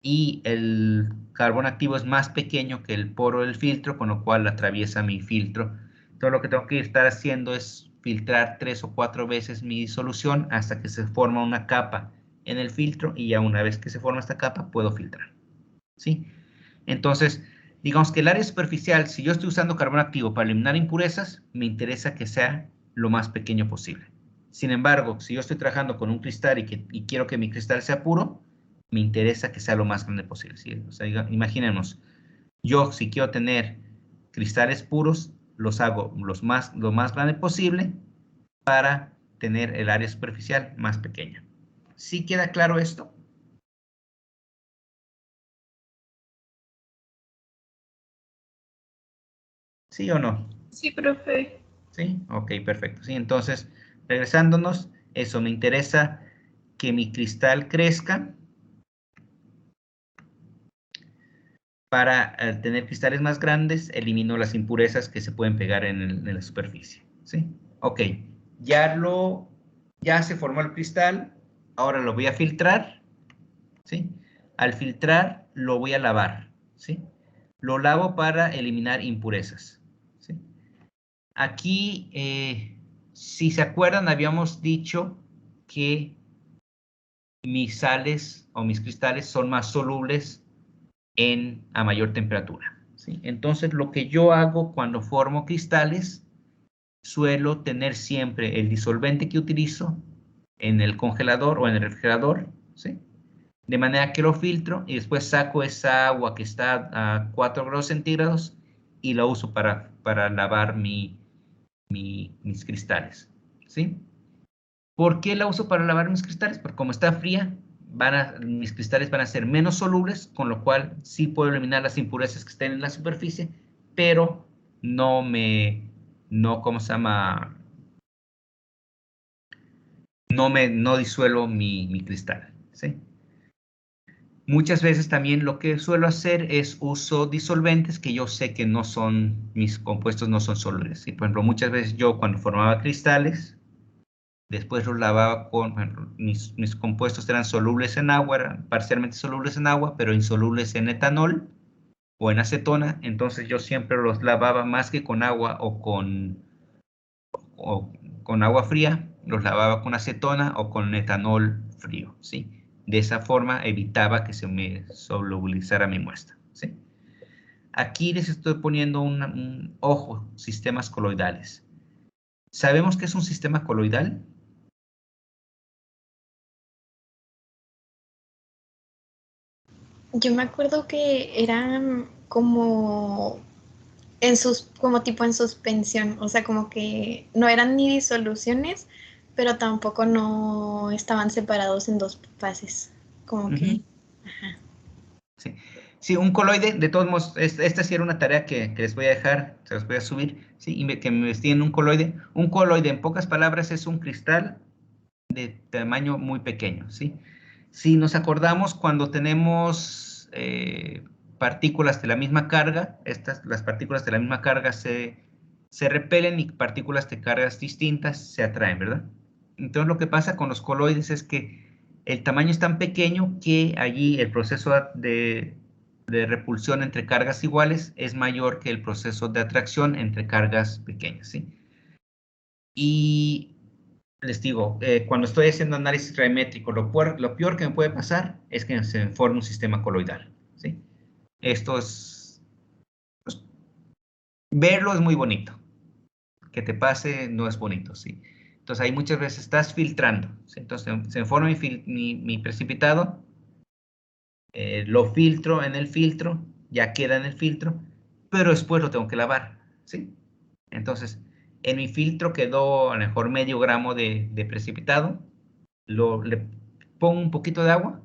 y el carbón activo es más pequeño que el poro del filtro, con lo cual atraviesa mi filtro. Entonces lo que tengo que estar haciendo es filtrar 3 o 4 veces mi disolución hasta que se forma una capa en el filtro y ya una vez que se forma esta capa puedo filtrar, ¿sí? Entonces, digamos que el área superficial, si yo estoy usando carbón activo para eliminar impurezas, me interesa que sea lo más pequeño posible. Sin embargo, si yo estoy trabajando con un cristal y quiero que mi cristal sea puro, me interesa que sea lo más grande posible, ¿sí? O sea, imaginemos, yo si quiero tener cristales puros, los hago lo más grande posible para tener el área superficial más pequeña. ¿Sí queda claro esto? ¿Sí o no? Sí, profe. ¿Sí? Ok, perfecto. Sí, entonces, regresándonos, eso, me interesa que mi cristal crezca para tener cristales más grandes, elimino las impurezas que se pueden pegar en la superficie, ¿sí? Ok, ya se formó el cristal, ahora lo voy a filtrar, ¿sí? Al filtrar lo voy a lavar, ¿sí? Lo lavo para eliminar impurezas, ¿sí? Aquí, si se acuerdan, habíamos dicho que mis sales o mis cristales son más solubles a mayor temperatura, ¿sí? Entonces, lo que yo hago cuando formo cristales, suelo tener siempre el disolvente que utilizo en el congelador o en el refrigerador, ¿sí? De manera que lo filtro y después saco esa agua que está a 4 grados centígrados y la uso para lavar mis cristales, ¿sí? ¿Por qué la uso para lavar mis cristales? Porque como está fría, mis cristales van a ser menos solubles, con lo cual sí puedo eliminar las impurezas que estén en la superficie, pero ¿cómo se llama? No disuelvo mi cristal, ¿sí? Muchas veces también lo que suelo hacer es uso disolventes que yo sé que mis compuestos no son solubles, ¿sí? Por ejemplo, muchas veces yo cuando formaba cristales, después los lavaba bueno, mis compuestos eran solubles en agua, eran parcialmente solubles en agua, pero insolubles en etanol o en acetona. Entonces yo siempre los lavaba más que con agua o con agua fría, los lavaba con acetona o con etanol frío, ¿sí? De esa forma evitaba que se me solubilizara mi muestra, ¿sí? Aquí les estoy poniendo un ojo, sistemas coloidales. ¿Sabemos qué es un sistema coloidal? Yo me acuerdo que eran como como tipo en suspensión, o sea, como que no eran ni disoluciones, pero tampoco no estaban separados en dos fases, como que, ajá. Sí. Sí, un coloide, de todos modos, esta sí era una tarea que les voy a dejar, se los voy a subir, ¿sí? Que me investiguen un coloide. Un coloide, en pocas palabras, es un cristal de tamaño muy pequeño, ¿sí? Si nos acordamos, cuando tenemos partículas de la misma carga, las partículas de la misma carga se repelen y partículas de cargas distintas se atraen, ¿verdad? Entonces lo que pasa con los coloides es que el tamaño es tan pequeño que allí el proceso de repulsión entre cargas iguales es mayor que el proceso de atracción entre cargas pequeñas, ¿sí? Y les digo, cuando estoy haciendo análisis gravimétrico, lo peor que me puede pasar es que se forme un sistema coloidal, ¿sí? Esto es, pues, verlo es muy bonito, que te pase no es bonito, ¿sí? Entonces ahí muchas veces estás filtrando, ¿sí? Entonces se forma mi precipitado, lo filtro en el filtro, ya queda en el filtro, pero después lo tengo que lavar, ¿sí? Entonces, En mi filtro quedó a lo mejor medio gramo de precipitado. Le pongo un poquito de agua.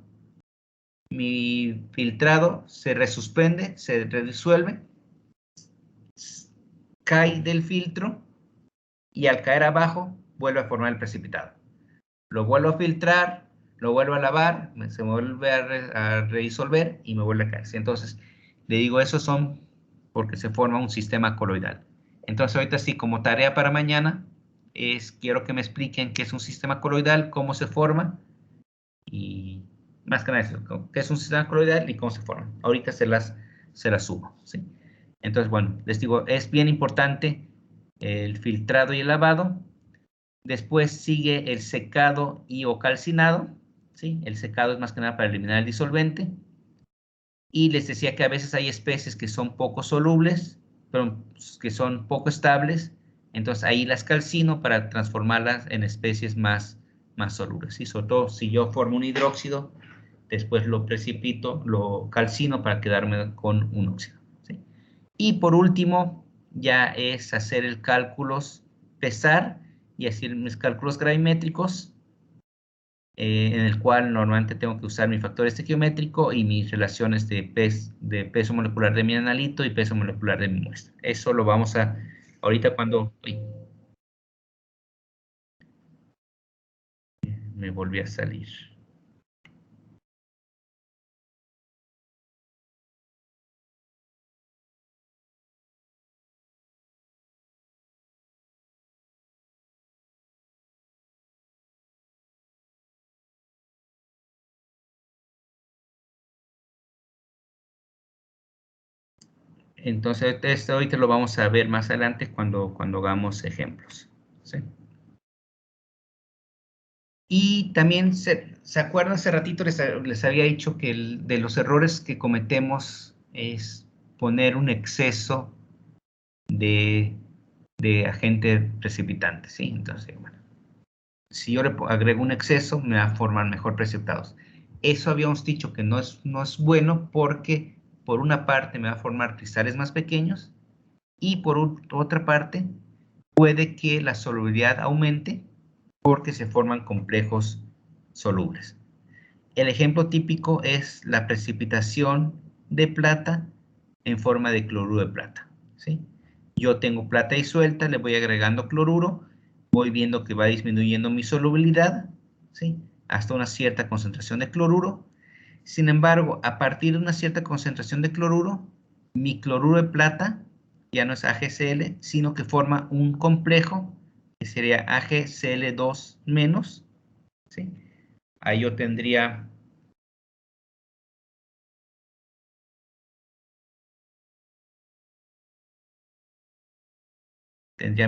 Mi filtrado se resuspende, se redisuelve, cae del filtro y al caer abajo vuelve a formar el precipitado. Lo vuelvo a filtrar, lo vuelvo a lavar, se vuelve a redisolver y me vuelve a caer. Entonces, le digo, esos son porque se forma un sistema coloidal. Entonces, ahorita sí, como tarea para mañana, quiero que me expliquen qué es un sistema coloidal, cómo se forma y más que nada eso, qué es un sistema coloidal y cómo se forma. Ahorita se las subo, ¿sí? Entonces, bueno, les digo, es bien importante el filtrado y el lavado. Después sigue el secado y o calcinado, ¿sí? El secado es más que nada para eliminar el disolvente. Y les decía que a veces hay especies que son poco solubles, pero que son poco estables. Entonces ahí las calcino para transformarlas en especies más solubles, ¿sí? Sobre todo si yo formo un hidróxido, después lo precipito, lo calcino para quedarme con un óxido, ¿sí? Y por último, ya es hacer el cálculos, pesar y hacer mis cálculos gravimétricos, en el cual normalmente tengo que usar mi factor estequiométrico y mis relaciones de peso molecular de mi analito y peso molecular de mi muestra. Eso lo vamos a, ahorita cuando... Uy, me volví a salir. Entonces, esto ahorita lo vamos a ver más adelante cuando hagamos ejemplos, ¿sí? Y también, ¿se acuerdan? Hace ratito les había dicho que de los errores que cometemos es poner un exceso de agente precipitante, ¿sí? Entonces, bueno, si yo le agrego un exceso, me va a formar mejor precipitados. Eso habíamos dicho que no es bueno porque, por una parte, me va a formar cristales más pequeños y por otra parte, puede que la solubilidad aumente porque se forman complejos solubles. El ejemplo típico es la precipitación de plata en forma de cloruro de plata, ¿sí? Yo tengo plata disuelta, le voy agregando cloruro, voy viendo que va disminuyendo mi solubilidad, ¿sí? Hasta una cierta concentración de cloruro. Sin embargo, a partir de una cierta concentración de cloruro, mi cloruro de plata ya no es AgCl, sino que forma un complejo que sería AgCl2-, ¿sí? Ahí yo tendría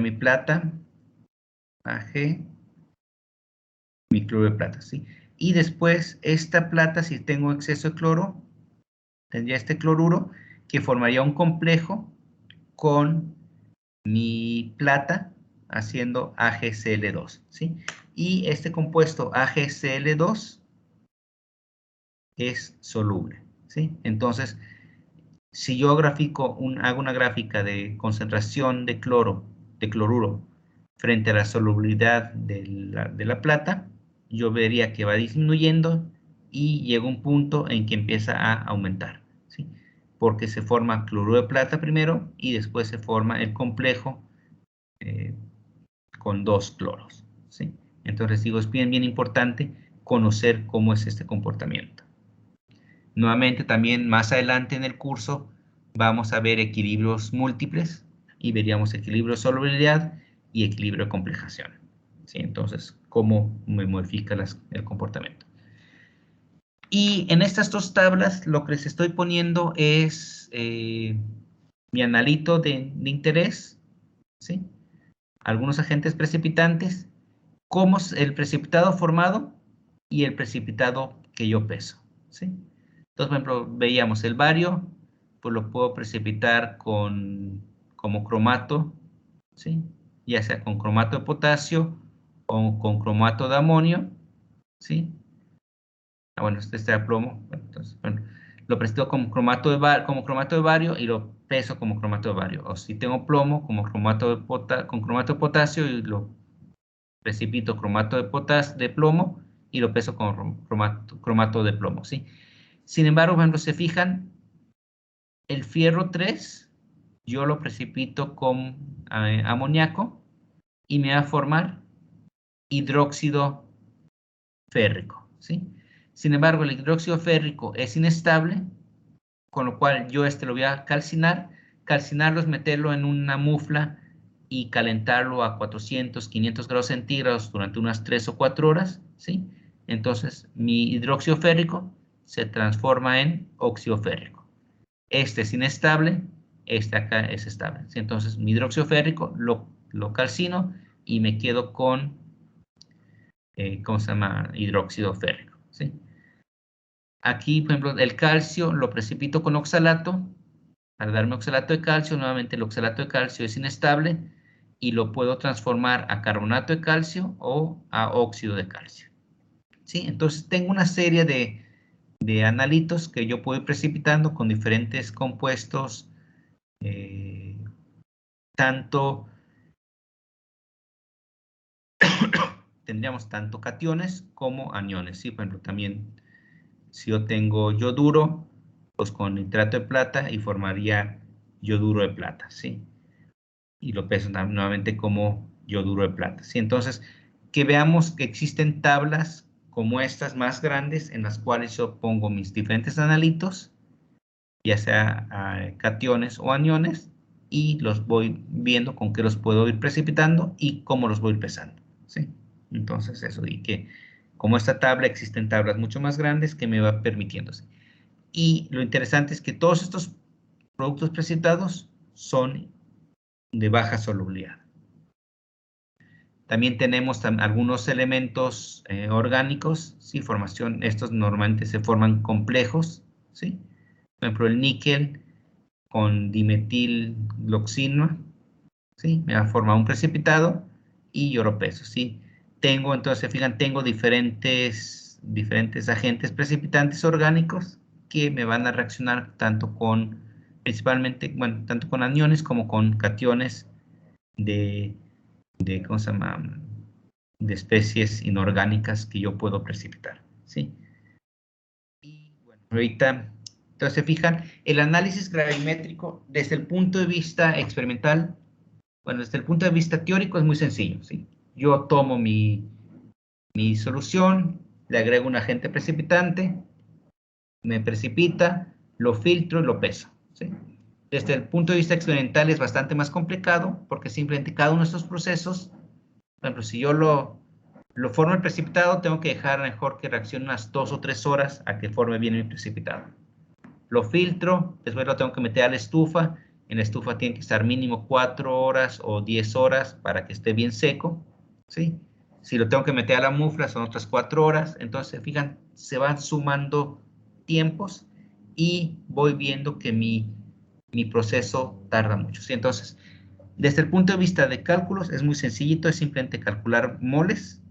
mi plata, Ag, mi cloruro de plata, ¿sí? Y después esta plata, si tengo exceso de cloro, tendría este cloruro que formaría un complejo con mi plata haciendo AgCl2, ¿sí? Y este compuesto AgCl2 es soluble, ¿sí? Entonces, si yo hago una gráfica de concentración de cloruro frente a la solubilidad de la plata, yo vería que va disminuyendo y llega un punto en que empieza a aumentar, ¿sí? Porque se forma cloruro de plata primero y después se forma el complejo con dos cloros, ¿sí? Entonces digo, es bien importante conocer cómo es este comportamiento. Nuevamente también más adelante en el curso vamos a ver equilibrios múltiples y veríamos equilibrio de solubilidad y equilibrio de complejación, ¿sí? Entonces, cómo me modifica el comportamiento. Y en estas dos tablas lo que les estoy poniendo es mi analito de interés, ¿sí? Algunos agentes precipitantes, cómo es el precipitado formado y el precipitado que yo peso, ¿sí? Entonces, por ejemplo, veíamos el bario, pues lo puedo precipitar como cromato, ¿sí? Ya sea con cromato de potasio o con cromato de amonio, ¿sí? Ah, bueno, este está de plomo. Entonces, bueno, lo precipito como cromato de bario y lo peso como cromato de bario. O si tengo plomo, como con cromato de potasio y lo precipito cromato de plomo y lo peso con cromato de plomo, ¿sí? Sin embargo, por ejemplo, se fijan, el fierro 3, yo lo precipito con amoníaco y me va a formar hidróxido férrico, ¿sí? Sin embargo, el hidróxido férrico es inestable, con lo cual yo lo voy a calcinar. Calcinarlo es meterlo en una mufla y calentarlo a 400, 500 grados centígrados durante unas 3 o 4 horas, ¿sí? Entonces, mi hidróxido férrico se transforma en óxido férrico. Este es inestable, este acá es estable, ¿sí? Entonces, mi hidróxido férrico lo calcino y me quedo con, ¿cómo se llama? Hidróxido férrico, ¿sí? Aquí, por ejemplo, el calcio lo precipito con oxalato. Para darme oxalato de calcio, nuevamente el oxalato de calcio es inestable y lo puedo transformar a carbonato de calcio o a óxido de calcio, ¿sí? Entonces, tengo una serie de analitos que yo puedo ir precipitando con diferentes compuestos, tendríamos tanto cationes como aniones, ¿sí? Por ejemplo, también si yo tengo yoduro, pues con nitrato de plata y formaría yoduro de plata, ¿sí? Y lo peso nuevamente como yoduro de plata, ¿sí? Entonces, que veamos que existen tablas como estas más grandes en las cuales yo pongo mis diferentes analitos, ya sea cationes o aniones, y los voy viendo con qué los puedo ir precipitando y cómo los voy pesando, ¿sí? Entonces, eso, y que como esta tabla, existen tablas mucho más grandes que me va permitiéndose. Y lo interesante es que todos estos productos precipitados son de baja solubilidad. También tenemos algunos elementos orgánicos, ¿sí? Estos normalmente se forman complejos, ¿sí? Por ejemplo, el níquel con dimetilgloxina, ¿sí? Me va a formar un precipitado y yo lo peso, ¿sí? Entonces, fijan, tengo diferentes agentes precipitantes orgánicos que me van a reaccionar principalmente, bueno, tanto con aniones como con cationes ¿cómo se llama? De especies inorgánicas que yo puedo precipitar, ¿sí? Y bueno, ahorita, entonces se fijan, el análisis gravimétrico desde el punto de vista experimental, bueno, desde el punto de vista teórico es muy sencillo, ¿sí? Yo tomo mi solución, le agrego un agente precipitante, me precipita, lo filtro y lo peso, ¿sí? Desde el punto de vista experimental es bastante más complicado porque simplemente cada uno de estos procesos, por ejemplo, si yo lo formo el precipitado, tengo que dejar mejor que reaccione unas 2 o 3 horas a que forme bien mi precipitado. Lo filtro, después lo tengo que meter a la estufa. En la estufa tiene que estar mínimo 4 horas o 10 horas para que esté bien seco, ¿sí? Si lo tengo que meter a la mufla, son otras 4 horas. Entonces, fijan, se van sumando tiempos y voy viendo que mi proceso tarda mucho, ¿sí? Entonces, desde el punto de vista de cálculos, es muy sencillito, es simplemente calcular moles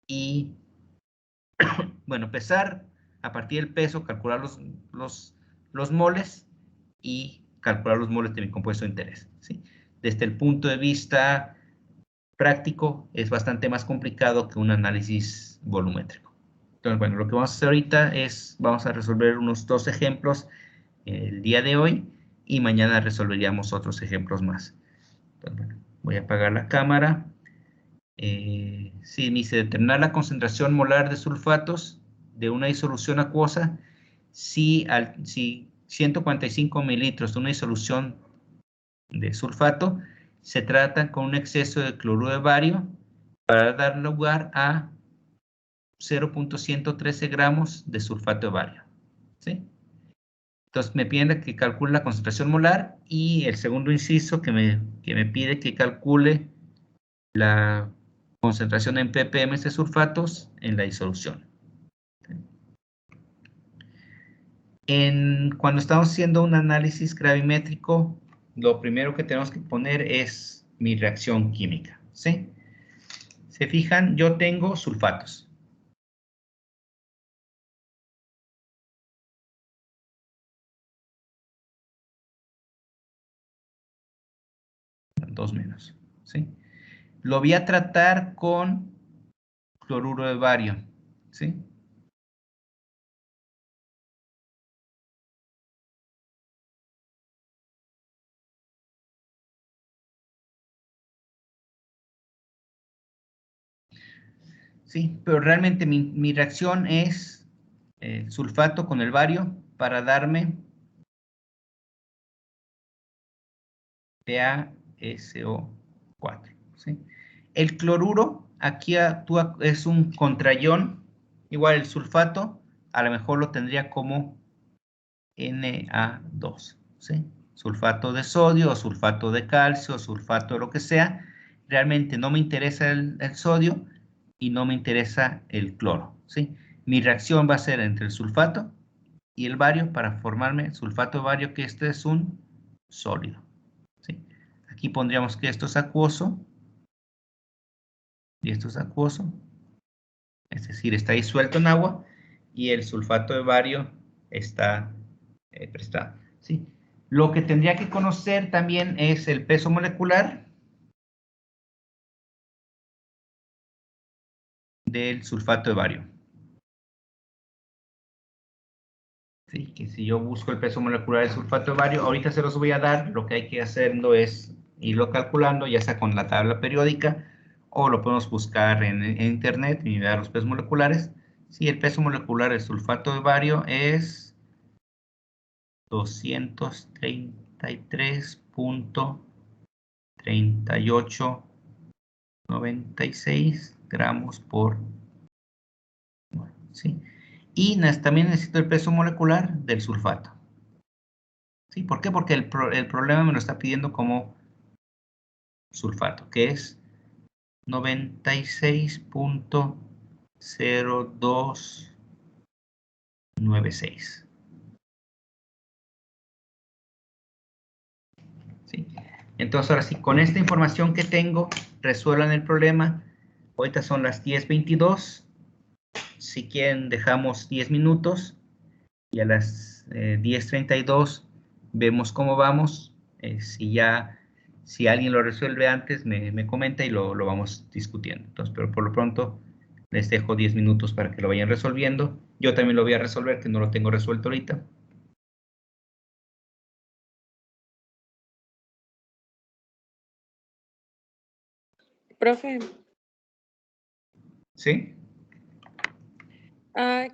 y, bueno, pesar, a partir del peso, calcular los moles y calcular los moles de mi compuesto de interés, ¿sí? Desde el punto de vista práctico, es bastante más complicado que un análisis volumétrico. Entonces, bueno, lo que vamos a hacer ahorita es, vamos a resolver unos 2 ejemplos el día de hoy y mañana resolveríamos otros ejemplos más. Entonces, bueno, voy a apagar la cámara. Sí, me dice determinar la concentración molar de sulfatos de una disolución acuosa si 145 mililitros de una disolución de sulfato se trata con un exceso de cloruro de bario para dar lugar a 0.113 gramos de sulfato de bario, ¿sí? Entonces me piden que calcule la concentración molar y el segundo inciso que me pide que calcule la concentración en ppm de sulfatos en la disolución. Cuando estamos haciendo un análisis gravimétrico, lo primero que tenemos que poner es mi reacción química, ¿sí? Se fijan, yo tengo sulfatos. 2 menos, ¿sí? Lo voy a tratar con cloruro de bario, ¿sí? Sí, pero realmente mi reacción es el sulfato con el bario para darme PaSO4, ¿sí? El cloruro aquí actúa, es un contraión, igual el sulfato, a lo mejor lo tendría como Na2, ¿sí? Sulfato de sodio, o sulfato de calcio, o sulfato de lo que sea. Realmente no me interesa el sodio y no me interesa el cloro, ¿sí? Mi reacción va a ser entre el sulfato y el bario para formarme sulfato de bario, que este es un sólido, ¿sí? Aquí pondríamos que esto es acuoso y esto es acuoso, es decir, está disuelto en agua y el sulfato de bario está prestado, ¿sí? Lo que tendría que conocer también es el peso molecular del sulfato de bario. Sí, que si yo busco el peso molecular del sulfato de bario, ahorita se los voy a dar, lo que hay que hacerlo es irlo calculando, ya sea con la tabla periódica, o lo podemos buscar en internet y ver los pesos moleculares. Sí, el peso molecular del sulfato de bario es 233.3896 gramos por mol, ¿sí? Y también necesito el peso molecular del sulfato. ¿Sí? ¿Por qué? Porque el problema me lo está pidiendo como sulfato, que es 96.0296. ¿Sí? Entonces, ahora sí, con esta información que tengo, resuelvan el problema. Ahorita son las 10:22. Si quieren, dejamos 10 minutos y a las 10:32 vemos cómo vamos. Si alguien lo resuelve antes, me comenta y lo vamos discutiendo. Entonces, pero por lo pronto les dejo 10 minutos para que lo vayan resolviendo. Yo también lo voy a resolver, que no lo tengo resuelto ahorita. Profe, ¿Sí?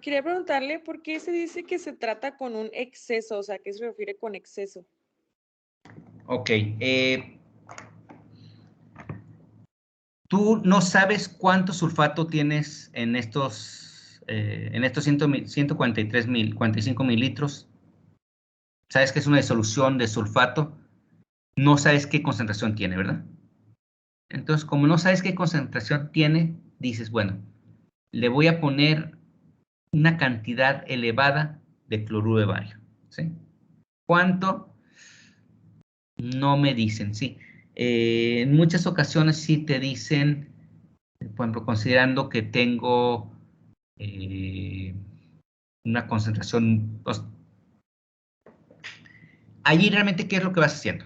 quería preguntarle por qué se dice que se trata con un exceso, o sea, ¿qué se refiere con exceso? Ok. Tú no sabes cuánto sulfato tienes en estos 45 mililitros. Sabes que es una disolución de sulfato. No sabes qué concentración tiene, ¿verdad? Entonces, como no sabes qué concentración tiene, dices, bueno, le voy a poner una cantidad elevada de cloruro de bario, ¿sí? ¿Cuánto? No me dicen, sí. En muchas ocasiones sí te dicen, por ejemplo, considerando que tengo una concentración. Allí realmente, ¿qué es lo que vas haciendo?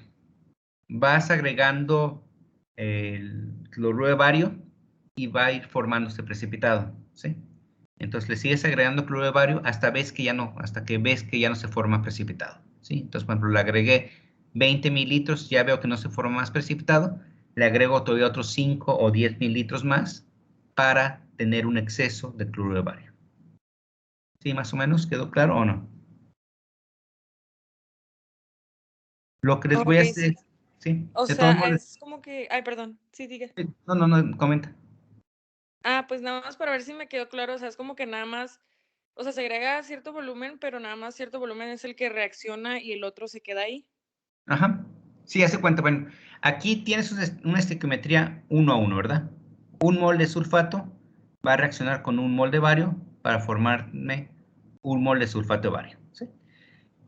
Vas agregando el cloruro de bario y va a ir formándose precipitado, ¿sí? Entonces le sigues agregando cloruro de bario hasta que ves que ya no se forma precipitado, ¿sí? Entonces, por ejemplo, le agregué 20 mililitros, ya veo que no se forma más precipitado, le agrego todavía otros 5 o 10 mililitros más para tener un exceso de cloruro de bario. ¿Sí, más o menos? ¿Quedó claro o no? Lo que les voy a Ok, hacer, ¿sí? o De todos sea, modos, es como que, ay, perdón, sí, diga. no, comenta. Pues nada más para ver si me quedó claro, o sea, es como que nada más, o sea, se agrega cierto volumen, pero nada más cierto volumen es el que reacciona y el otro se queda ahí. Ajá. Sí, hace cuenta. Bueno, aquí tienes una estequiometría 1 a 1, ¿verdad? Un mol de sulfato va a reaccionar con un mol de bario para formarme un mol de sulfato de bario, ¿sí?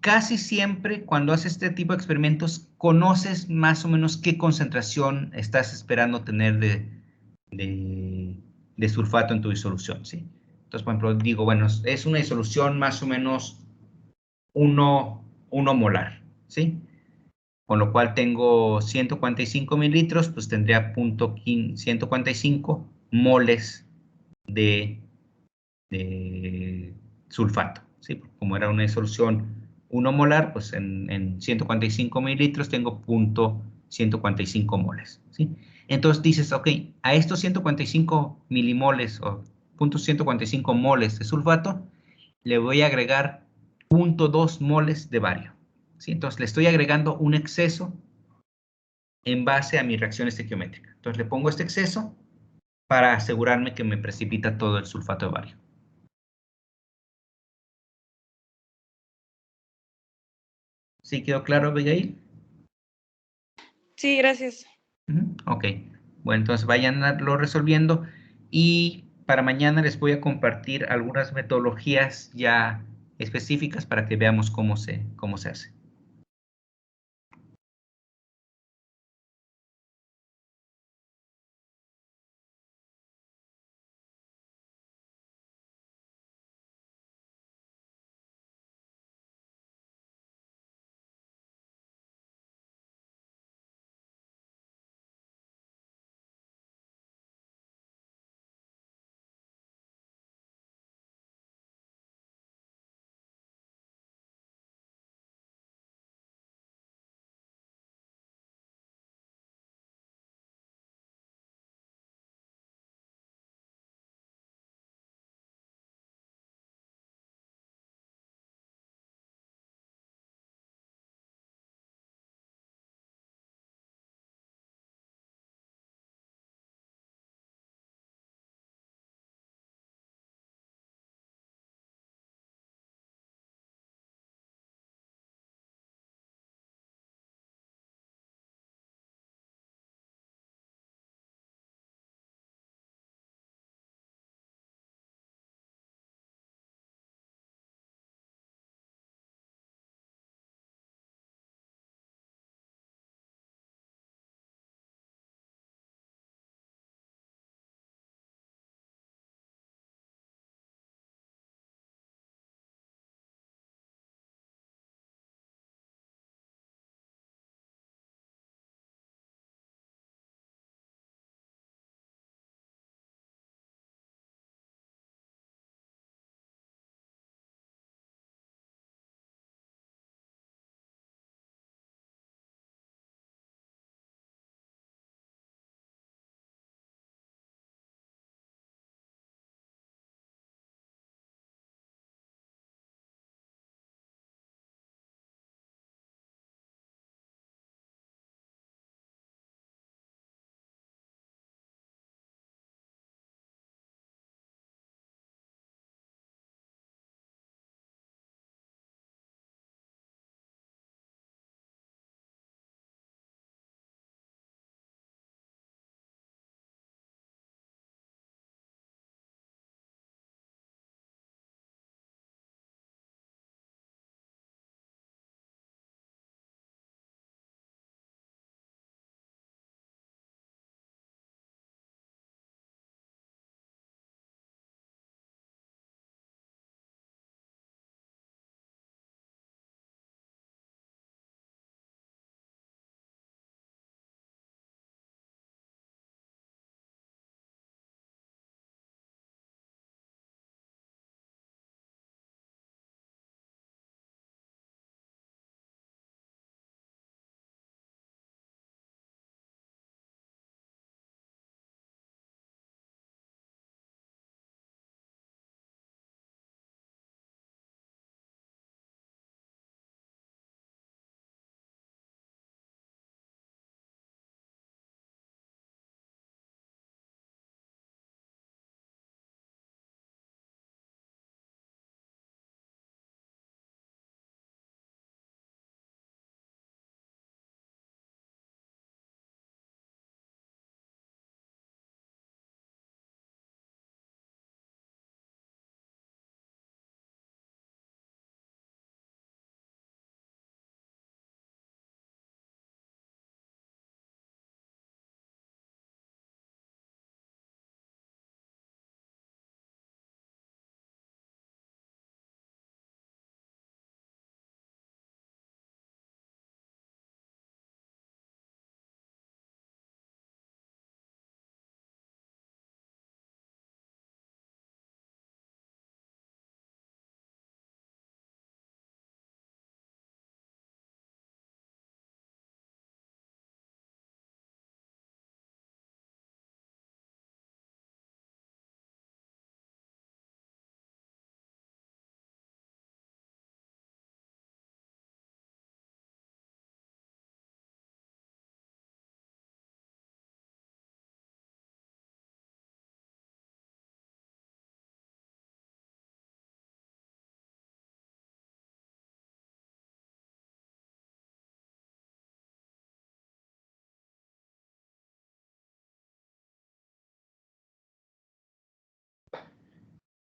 Casi siempre cuando haces este tipo de experimentos, conoces más o menos qué concentración estás esperando tener de sulfato en tu disolución, ¿sí? Entonces, por ejemplo, digo, bueno, es una disolución más o menos 1 molar, ¿sí? con lo cual tengo 145 mililitros, pues tendría 145 moles de sulfato, ¿sí? Como era una solución 1 molar, pues en 145 mililitros tengo 145 moles, ¿sí? Entonces dices, ok, a estos 145 milimoles o 145 moles de sulfato, le voy a agregar 0.2 moles de bario, ¿sí? Entonces le estoy agregando un exceso en base a mi reacción estequiométrica. Entonces le pongo este exceso para asegurarme que me precipita todo el sulfato de bario. ¿Sí quedó claro, Abigail? Sí, gracias. Ok, bueno, entonces vayanlo resolviendo y para mañana les voy a compartir algunas metodologías ya específicas para que veamos cómo se hace.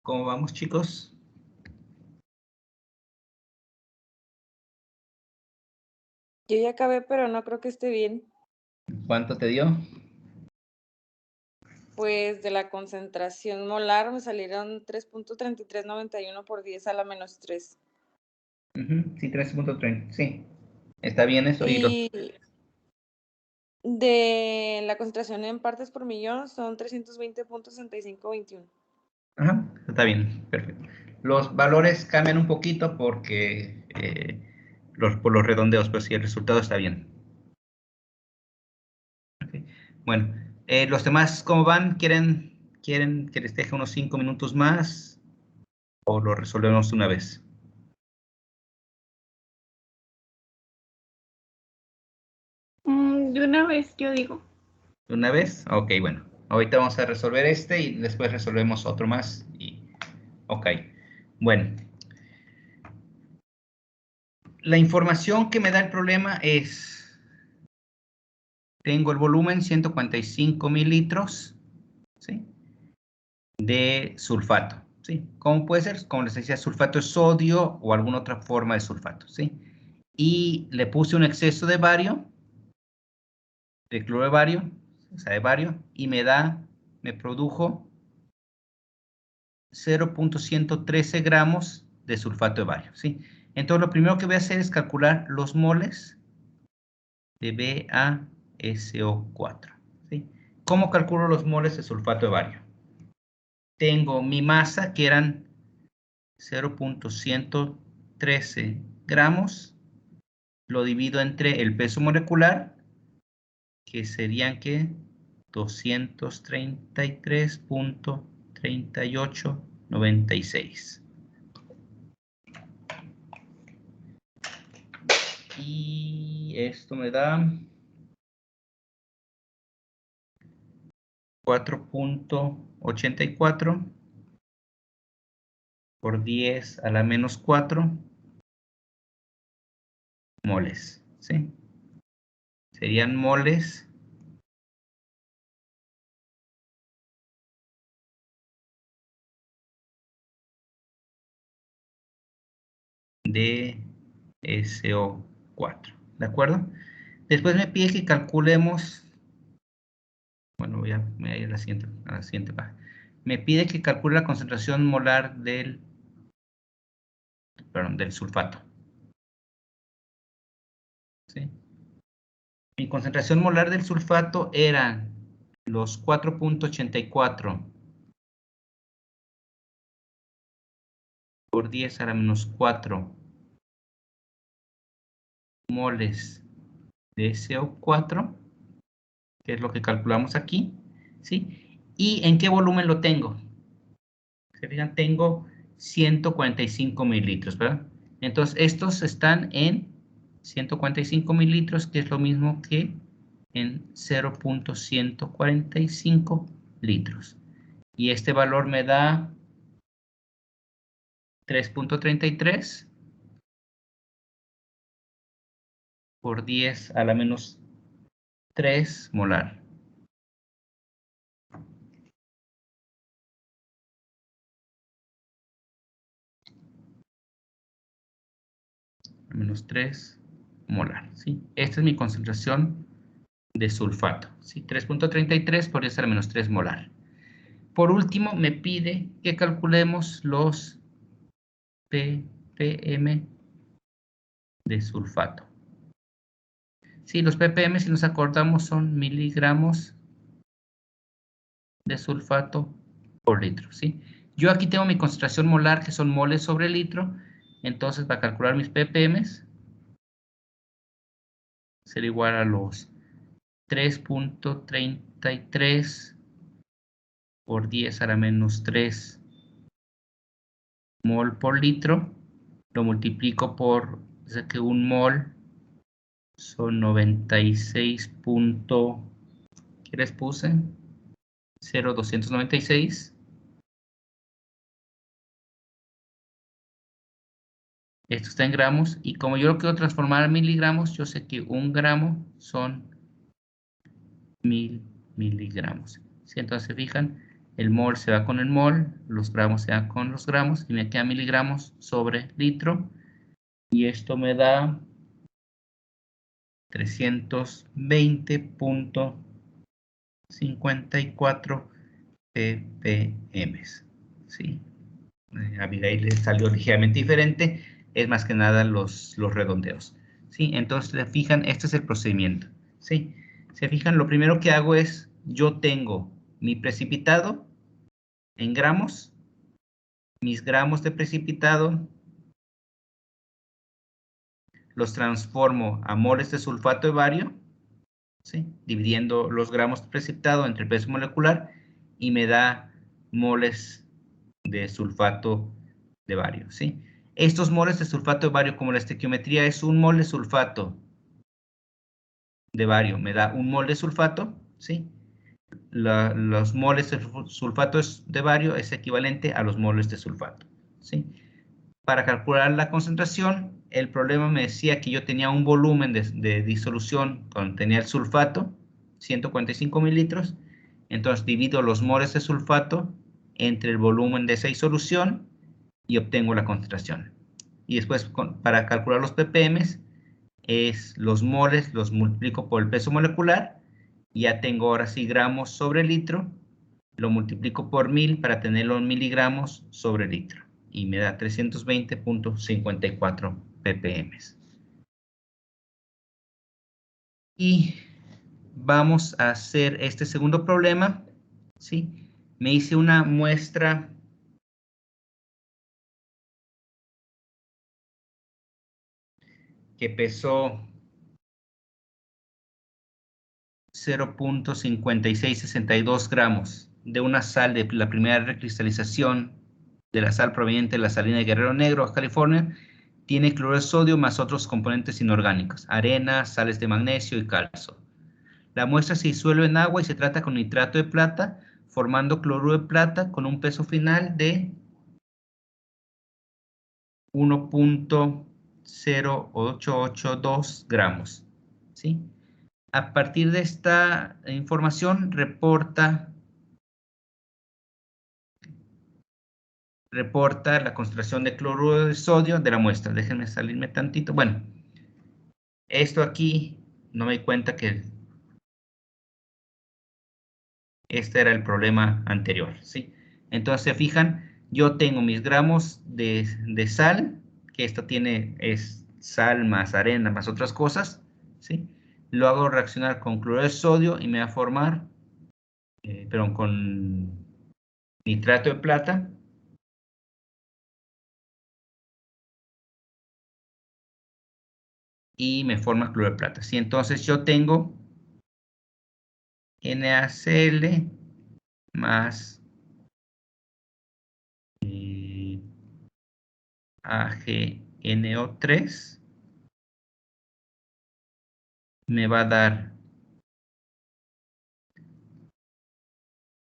¿Cómo vamos, chicos? Yo ya acabé, pero no creo que esté bien. ¿Cuánto te dio? Pues de la concentración molar me salieron 3.3391 por 10 a la menos 3. Sí, 13.30. Sí, está bien eso. Y de la concentración en partes por millón son 320.6521. Ajá, está bien, perfecto. Los valores cambian un poquito porque por los redondeos, pero sí, el resultado está bien. Okay. Bueno, los demás, ¿cómo van? ¿Quieren que les deje unos 5 minutos más o lo resolvemos una vez? De una vez, yo digo. ¿De una vez? Ok, bueno. Ahorita vamos a resolver este y después resolvemos otro más. Ok, bueno. La información que me da el problema es, tengo el volumen 145 mililitros, ¿sí?, de sulfato, ¿sí? ¿Cómo puede ser? Como les decía, sulfato es sodio o alguna otra forma de sulfato, ¿sí? Y le puse un exceso de bario, de cloro de bario, o sea, de bario, y me produjo 0.113 gramos de sulfato de bario, ¿sí? Entonces, lo primero que voy a hacer es calcular los moles de BaSO4, ¿sí? ¿Cómo calculo los moles de sulfato de bario? Tengo mi masa, que eran 0.113 gramos, lo divido entre el peso molecular, que serían, ¿qué? 233.3896. Y esto me da 4.84 por 10 a la menos 4 moles, ¿sí? Serían moles de SO4, ¿de acuerdo? Después me pide que calculemos, bueno, voy a ir a la siguiente página. Me pide que calcule la concentración molar del sulfato, ¿sí? Mi concentración molar del sulfato eran los 4.84 por 10 a la menos 4 moles de SO4, que es lo que calculamos aquí, ¿sí? ¿Y en qué volumen lo tengo? Se fijan, tengo 145 mililitros, ¿verdad? Entonces, estos están en 145 mililitros, que es lo mismo que en 0.145 litros. Y este valor me da 3.33 por 10 a la menos 3 molar. A menos 3 molar, ¿sí? Esta es mi concentración de sulfato, ¿sí? 3.33 por 10 a la menos 3 molar. Por último, me pide que calculemos los ppm de sulfato. Sí, los ppm, si nos acordamos, son miligramos de sulfato por litro, ¿sí? Yo aquí tengo mi concentración molar, que son moles sobre litro. Entonces, para calcular mis ppm, será igual a los 3.33 por 10 a la menos 3 mol por litro. Lo multiplico por, o sea, que un mol son 96. ¿Qué les puse? 0,296. Esto está en gramos. Y como yo lo quiero transformar a miligramos, yo sé que 1 gramo son 1000 miligramos. ¿Sí? Entonces, se fijan, El mol se va con el mol, los gramos se van con los gramos y me queda miligramos sobre litro. Y esto me da 320.54 ppm. ¿Sí? A Abigail le salió ligeramente diferente. Es más que nada los redondeos. ¿Sí? Entonces, se fijan, este es el procedimiento. ¿Sí? Se fijan, lo primero que hago es, yo tengo mi precipitado en gramos, mis gramos de precipitado, los transformo a moles de sulfato de bario, ¿sí? Dividiendo los gramos de precipitado entre el peso molecular y me da moles de sulfato de bario, ¿sí? Estos moles de sulfato de bario, como la estequiometría es un mol de sulfato de bario, me da un mol de sulfato, ¿sí? Los moles de sulfato de bario es equivalente a los moles de sulfato, ¿sí? Para calcular la concentración, el problema me decía que yo tenía un volumen de disolución cuando tenía el sulfato, 145 mililitros, entonces divido los moles de sulfato entre el volumen de esa disolución y obtengo la concentración. Y después, para calcular los ppm, es los moles, los multiplico por el peso molecular, y ya tengo ahora sí gramos sobre litro, lo multiplico por 1000 para tenerlo en miligramos sobre litro, y me da 320.54 ppm. Y vamos a hacer este segundo problema, ¿sí? Me hice una muestra que pesó 0.5662 gramos de una sal de la primera recristalización de la sal proveniente de la salina de Guerrero Negro, California. Tiene cloruro de sodio más otros componentes inorgánicos, arena, sales de magnesio y calcio. La muestra se disuelve en agua y se trata con nitrato de plata, formando cloruro de plata con un peso final de 1.0882 gramos, ¿sí? A partir de esta información, reporta la concentración de cloruro de sodio de la muestra. Déjenme salirme tantito. Bueno, esto aquí, no me di cuenta que este era el problema anterior, ¿sí? Entonces, se fijan, yo tengo mis gramos de sal, que esto es sal más arena más otras cosas, ¿sí? Lo hago reaccionar con cloruro de sodio y me va a formar, con nitrato de plata, y me forma cloruro de plata, ¿sí? Entonces yo tengo NaCl más AgNO3 me va a dar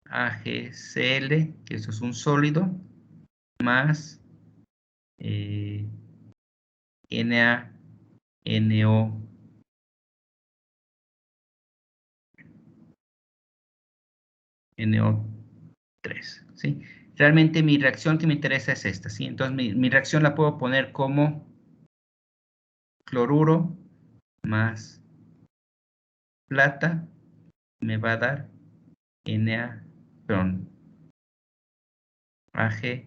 AgCl, que eso es un sólido, más NaNO3, ¿sí? Realmente mi reacción que me interesa es esta, ¿sí? Entonces mi reacción la puedo poner como cloruro más plata me va a dar AgCl,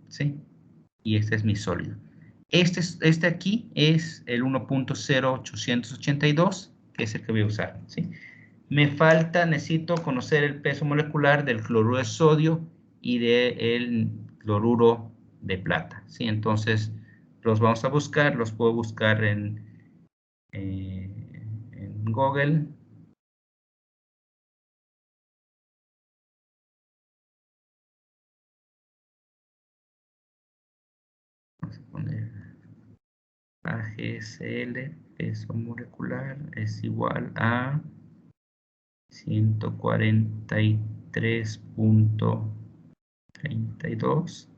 ¿sí? Y este es mi sólido. Este aquí es el 1.0882, que es el que voy a usar, ¿sí? Necesito conocer el peso molecular del cloruro de sodio y del cloruro de plata, ¿sí? Entonces, los vamos a buscar, los puedo buscar en Google. Vamos a poner AgCl, peso molecular, es igual a 143.32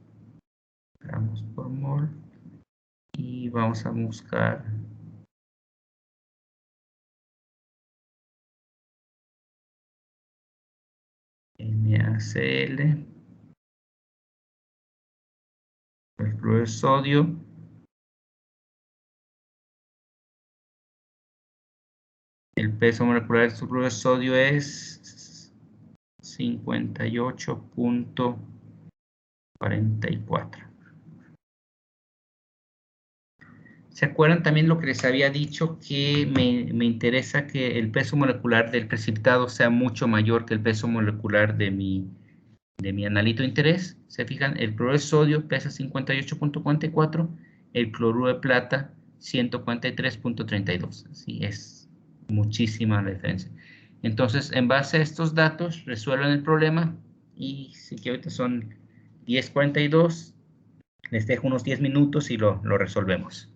gramos por mol, y vamos a buscar NaCl, el fluoruro de sodio, el peso molecular del fluoruro de sodio es 58.44. ¿Se acuerdan también lo que les había dicho? Que me interesa que el peso molecular del precipitado sea mucho mayor que el peso molecular de mi analito de interés. ¿Se fijan? El cloruro de sodio pesa 58.44, el cloruro de plata 143.32. Así es muchísima la diferencia. Entonces, en base a estos datos, resuelvan el problema y sí que ahorita son 10:42, les dejo unos 10 minutos y lo resolvemos.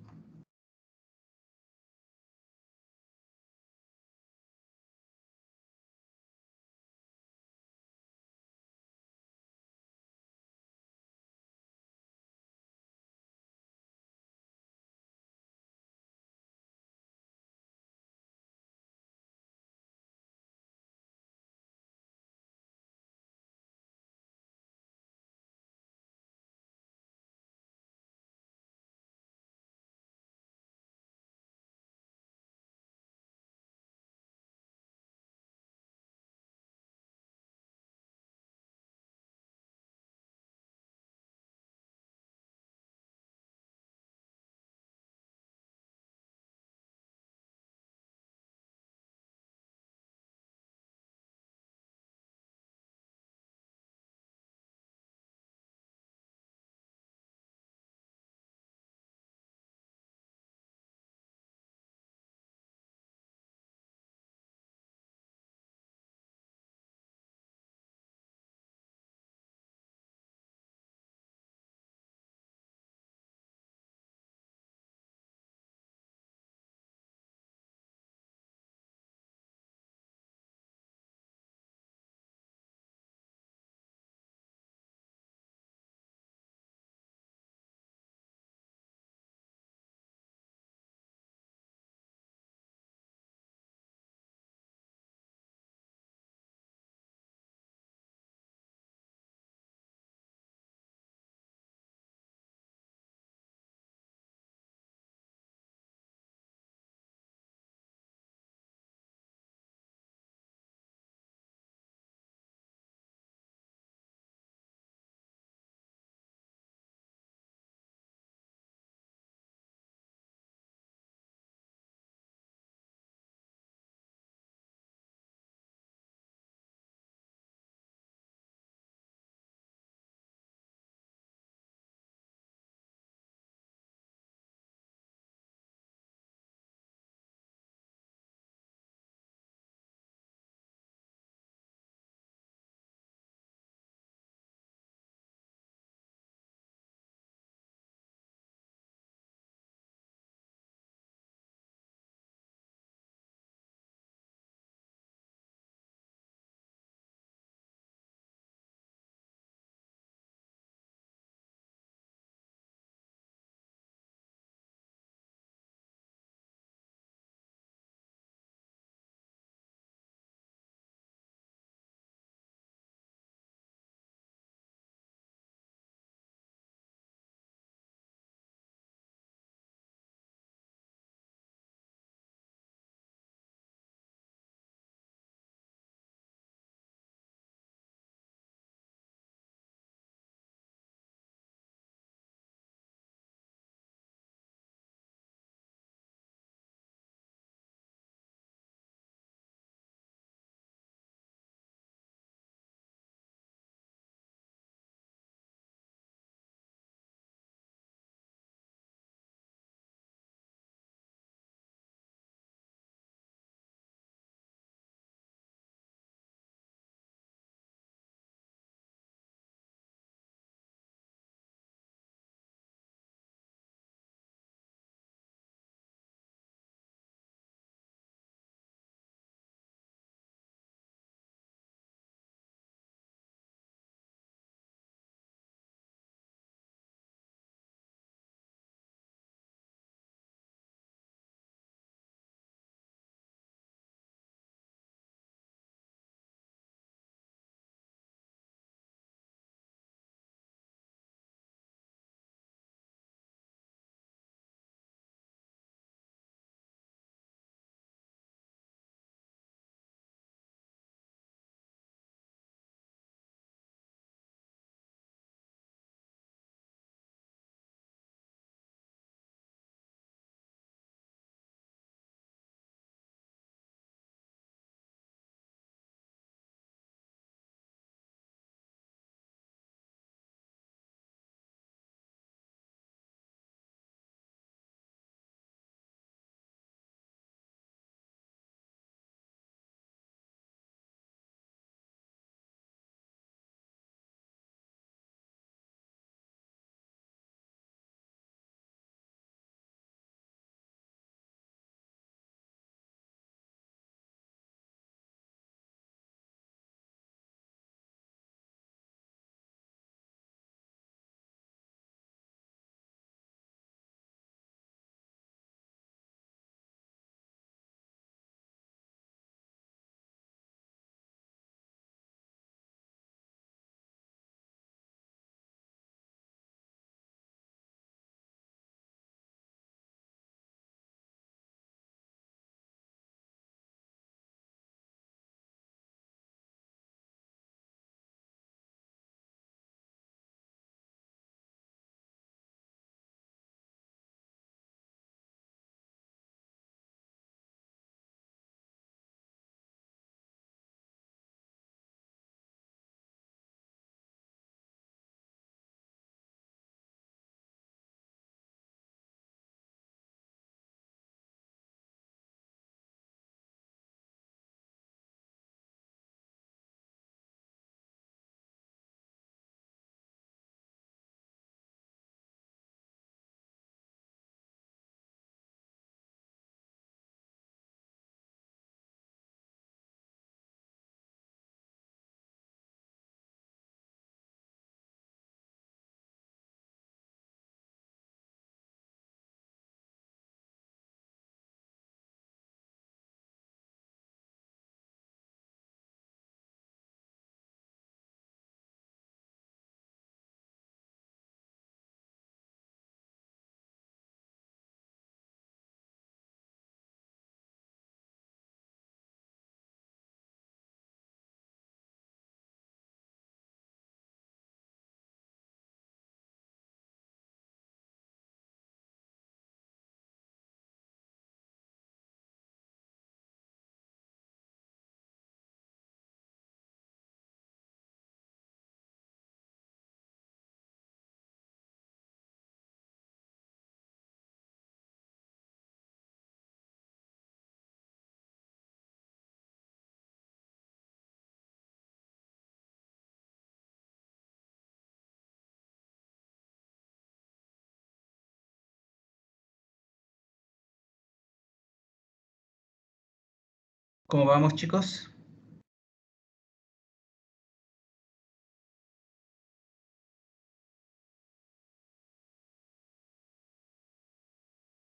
¿Cómo vamos, chicos?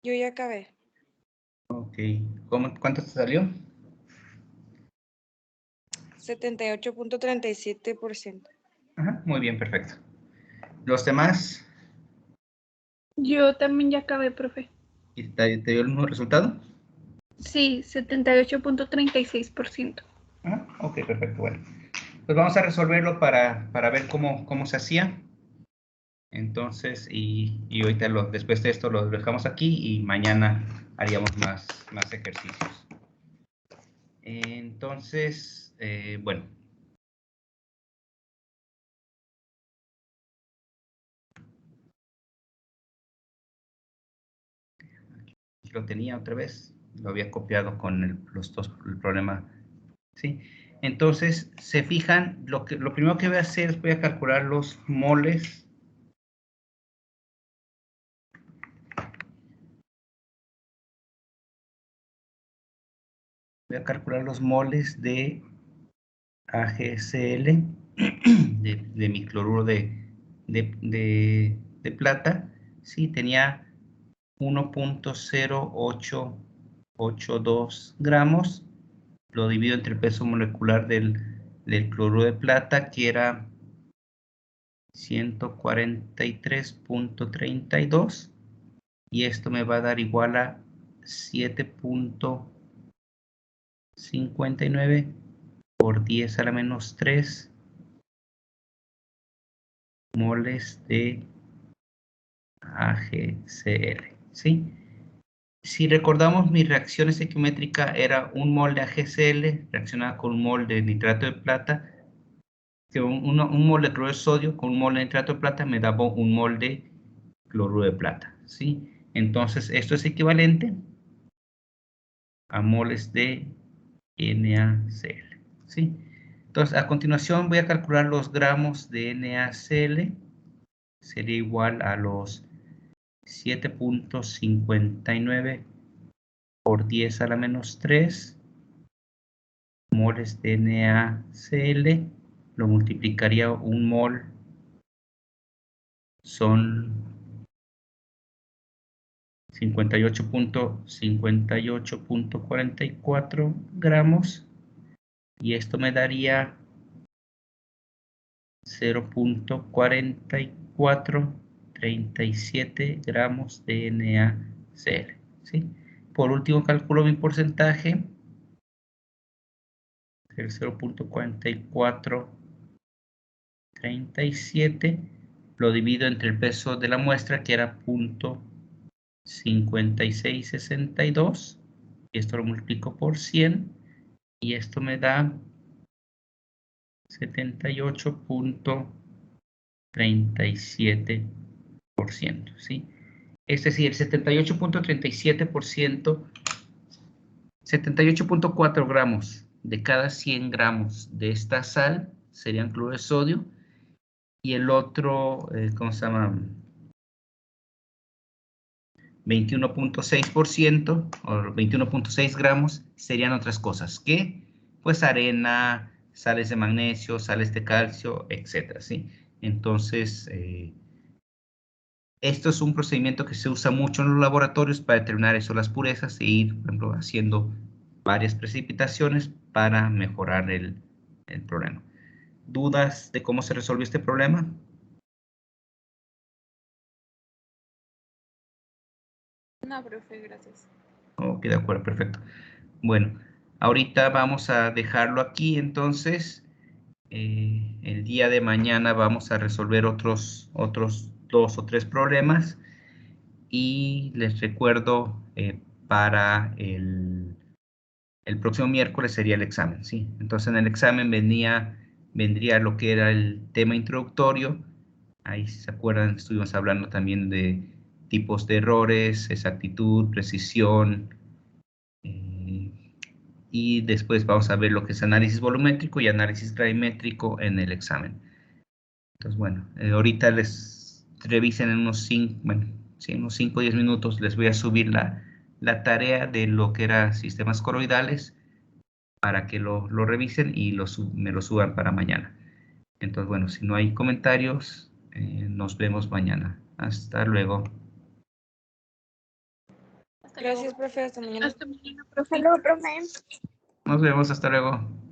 Yo ya acabé. Ok. ¿Cuánto te salió? 78.37%. Ajá, muy bien, perfecto. ¿Los demás? Yo también ya acabé, profe. ¿Y te dio el mismo resultado? Sí, 78.36%. Ajá, ok, perfecto, bueno. Pues vamos a resolverlo para ver cómo se hacía. Entonces, y ahorita después de esto lo dejamos aquí y mañana haríamos más ejercicios. Entonces, bueno. Aquí lo tenía otra vez, lo había copiado con el problema, ¿sí? Entonces, se fijan, lo primero que voy a hacer es voy a calcular los moles. Voy a calcular los moles de AgSL, de mi cloruro de plata. Sí, tenía 1.0882 gramos. Lo divido entre el peso molecular del cloruro de plata, que era 143.32. Y esto me va a dar igual a 7.59 por 10 a la menos 3 moles de AgCl, ¿sí? Si recordamos, mi reacción estequiométrica era un mol de AgCl reaccionada con un mol de nitrato de plata, que un mol de cloruro de sodio con un mol de nitrato de plata me daba un mol de cloruro de plata, ¿sí? Entonces, esto es equivalente a moles de NaCl, ¿sí? Entonces, a continuación voy a calcular los gramos de NaCl. Sería igual a los 7.59 por 10 a la menos 3 moles de NaCl. Lo multiplicaría un mol, son 58.44 gramos, y esto me daría 0.4437 gramos de NaCl, ¿sí? Por último, calculo mi porcentaje, el 0.4437, lo divido entre el peso de la muestra, que era 0.5662, y esto lo multiplico por 100, y esto me da 78.37%, ¿sí? Es decir, el 78.37%, 78.4 gramos de cada 100 gramos de esta sal serían cloruro de sodio, y el otro, ¿cómo se llama? 21.6% o 21.6 gramos serían otras cosas, que pues arena, sales de magnesio, sales de calcio, etcétera, ¿sí? Entonces, esto es un procedimiento que se usa mucho en los laboratorios para determinar eso, las purezas, e ir, por ejemplo, haciendo varias precipitaciones para mejorar el problema. ¿Dudas de cómo se resolvió este problema? No, profe, gracias. Ok, de acuerdo, perfecto. Bueno, ahorita vamos a dejarlo aquí, entonces. El día de mañana vamos a resolver otros 2 o 3 problemas, y les recuerdo, para el próximo miércoles sería el examen, ¿sí? Entonces, en el examen vendría lo que era el tema introductorio. Ahí, si se acuerdan, estuvimos hablando también de tipos de errores, exactitud, precisión, y después vamos a ver lo que es análisis volumétrico y análisis gravimétrico en el examen. Entonces, bueno, ahorita les revisen en unos 5, bueno, sí, unos 5 o 10 minutos les voy a subir la tarea de lo que era sistemas coroidales. para que lo revisen y me lo suban para mañana. Entonces, bueno, si no hay comentarios, nos vemos mañana. Hasta luego. Gracias, profe. Hasta mañana. Hasta mañana, profe. Hasta luego, profe. Nos vemos, hasta luego.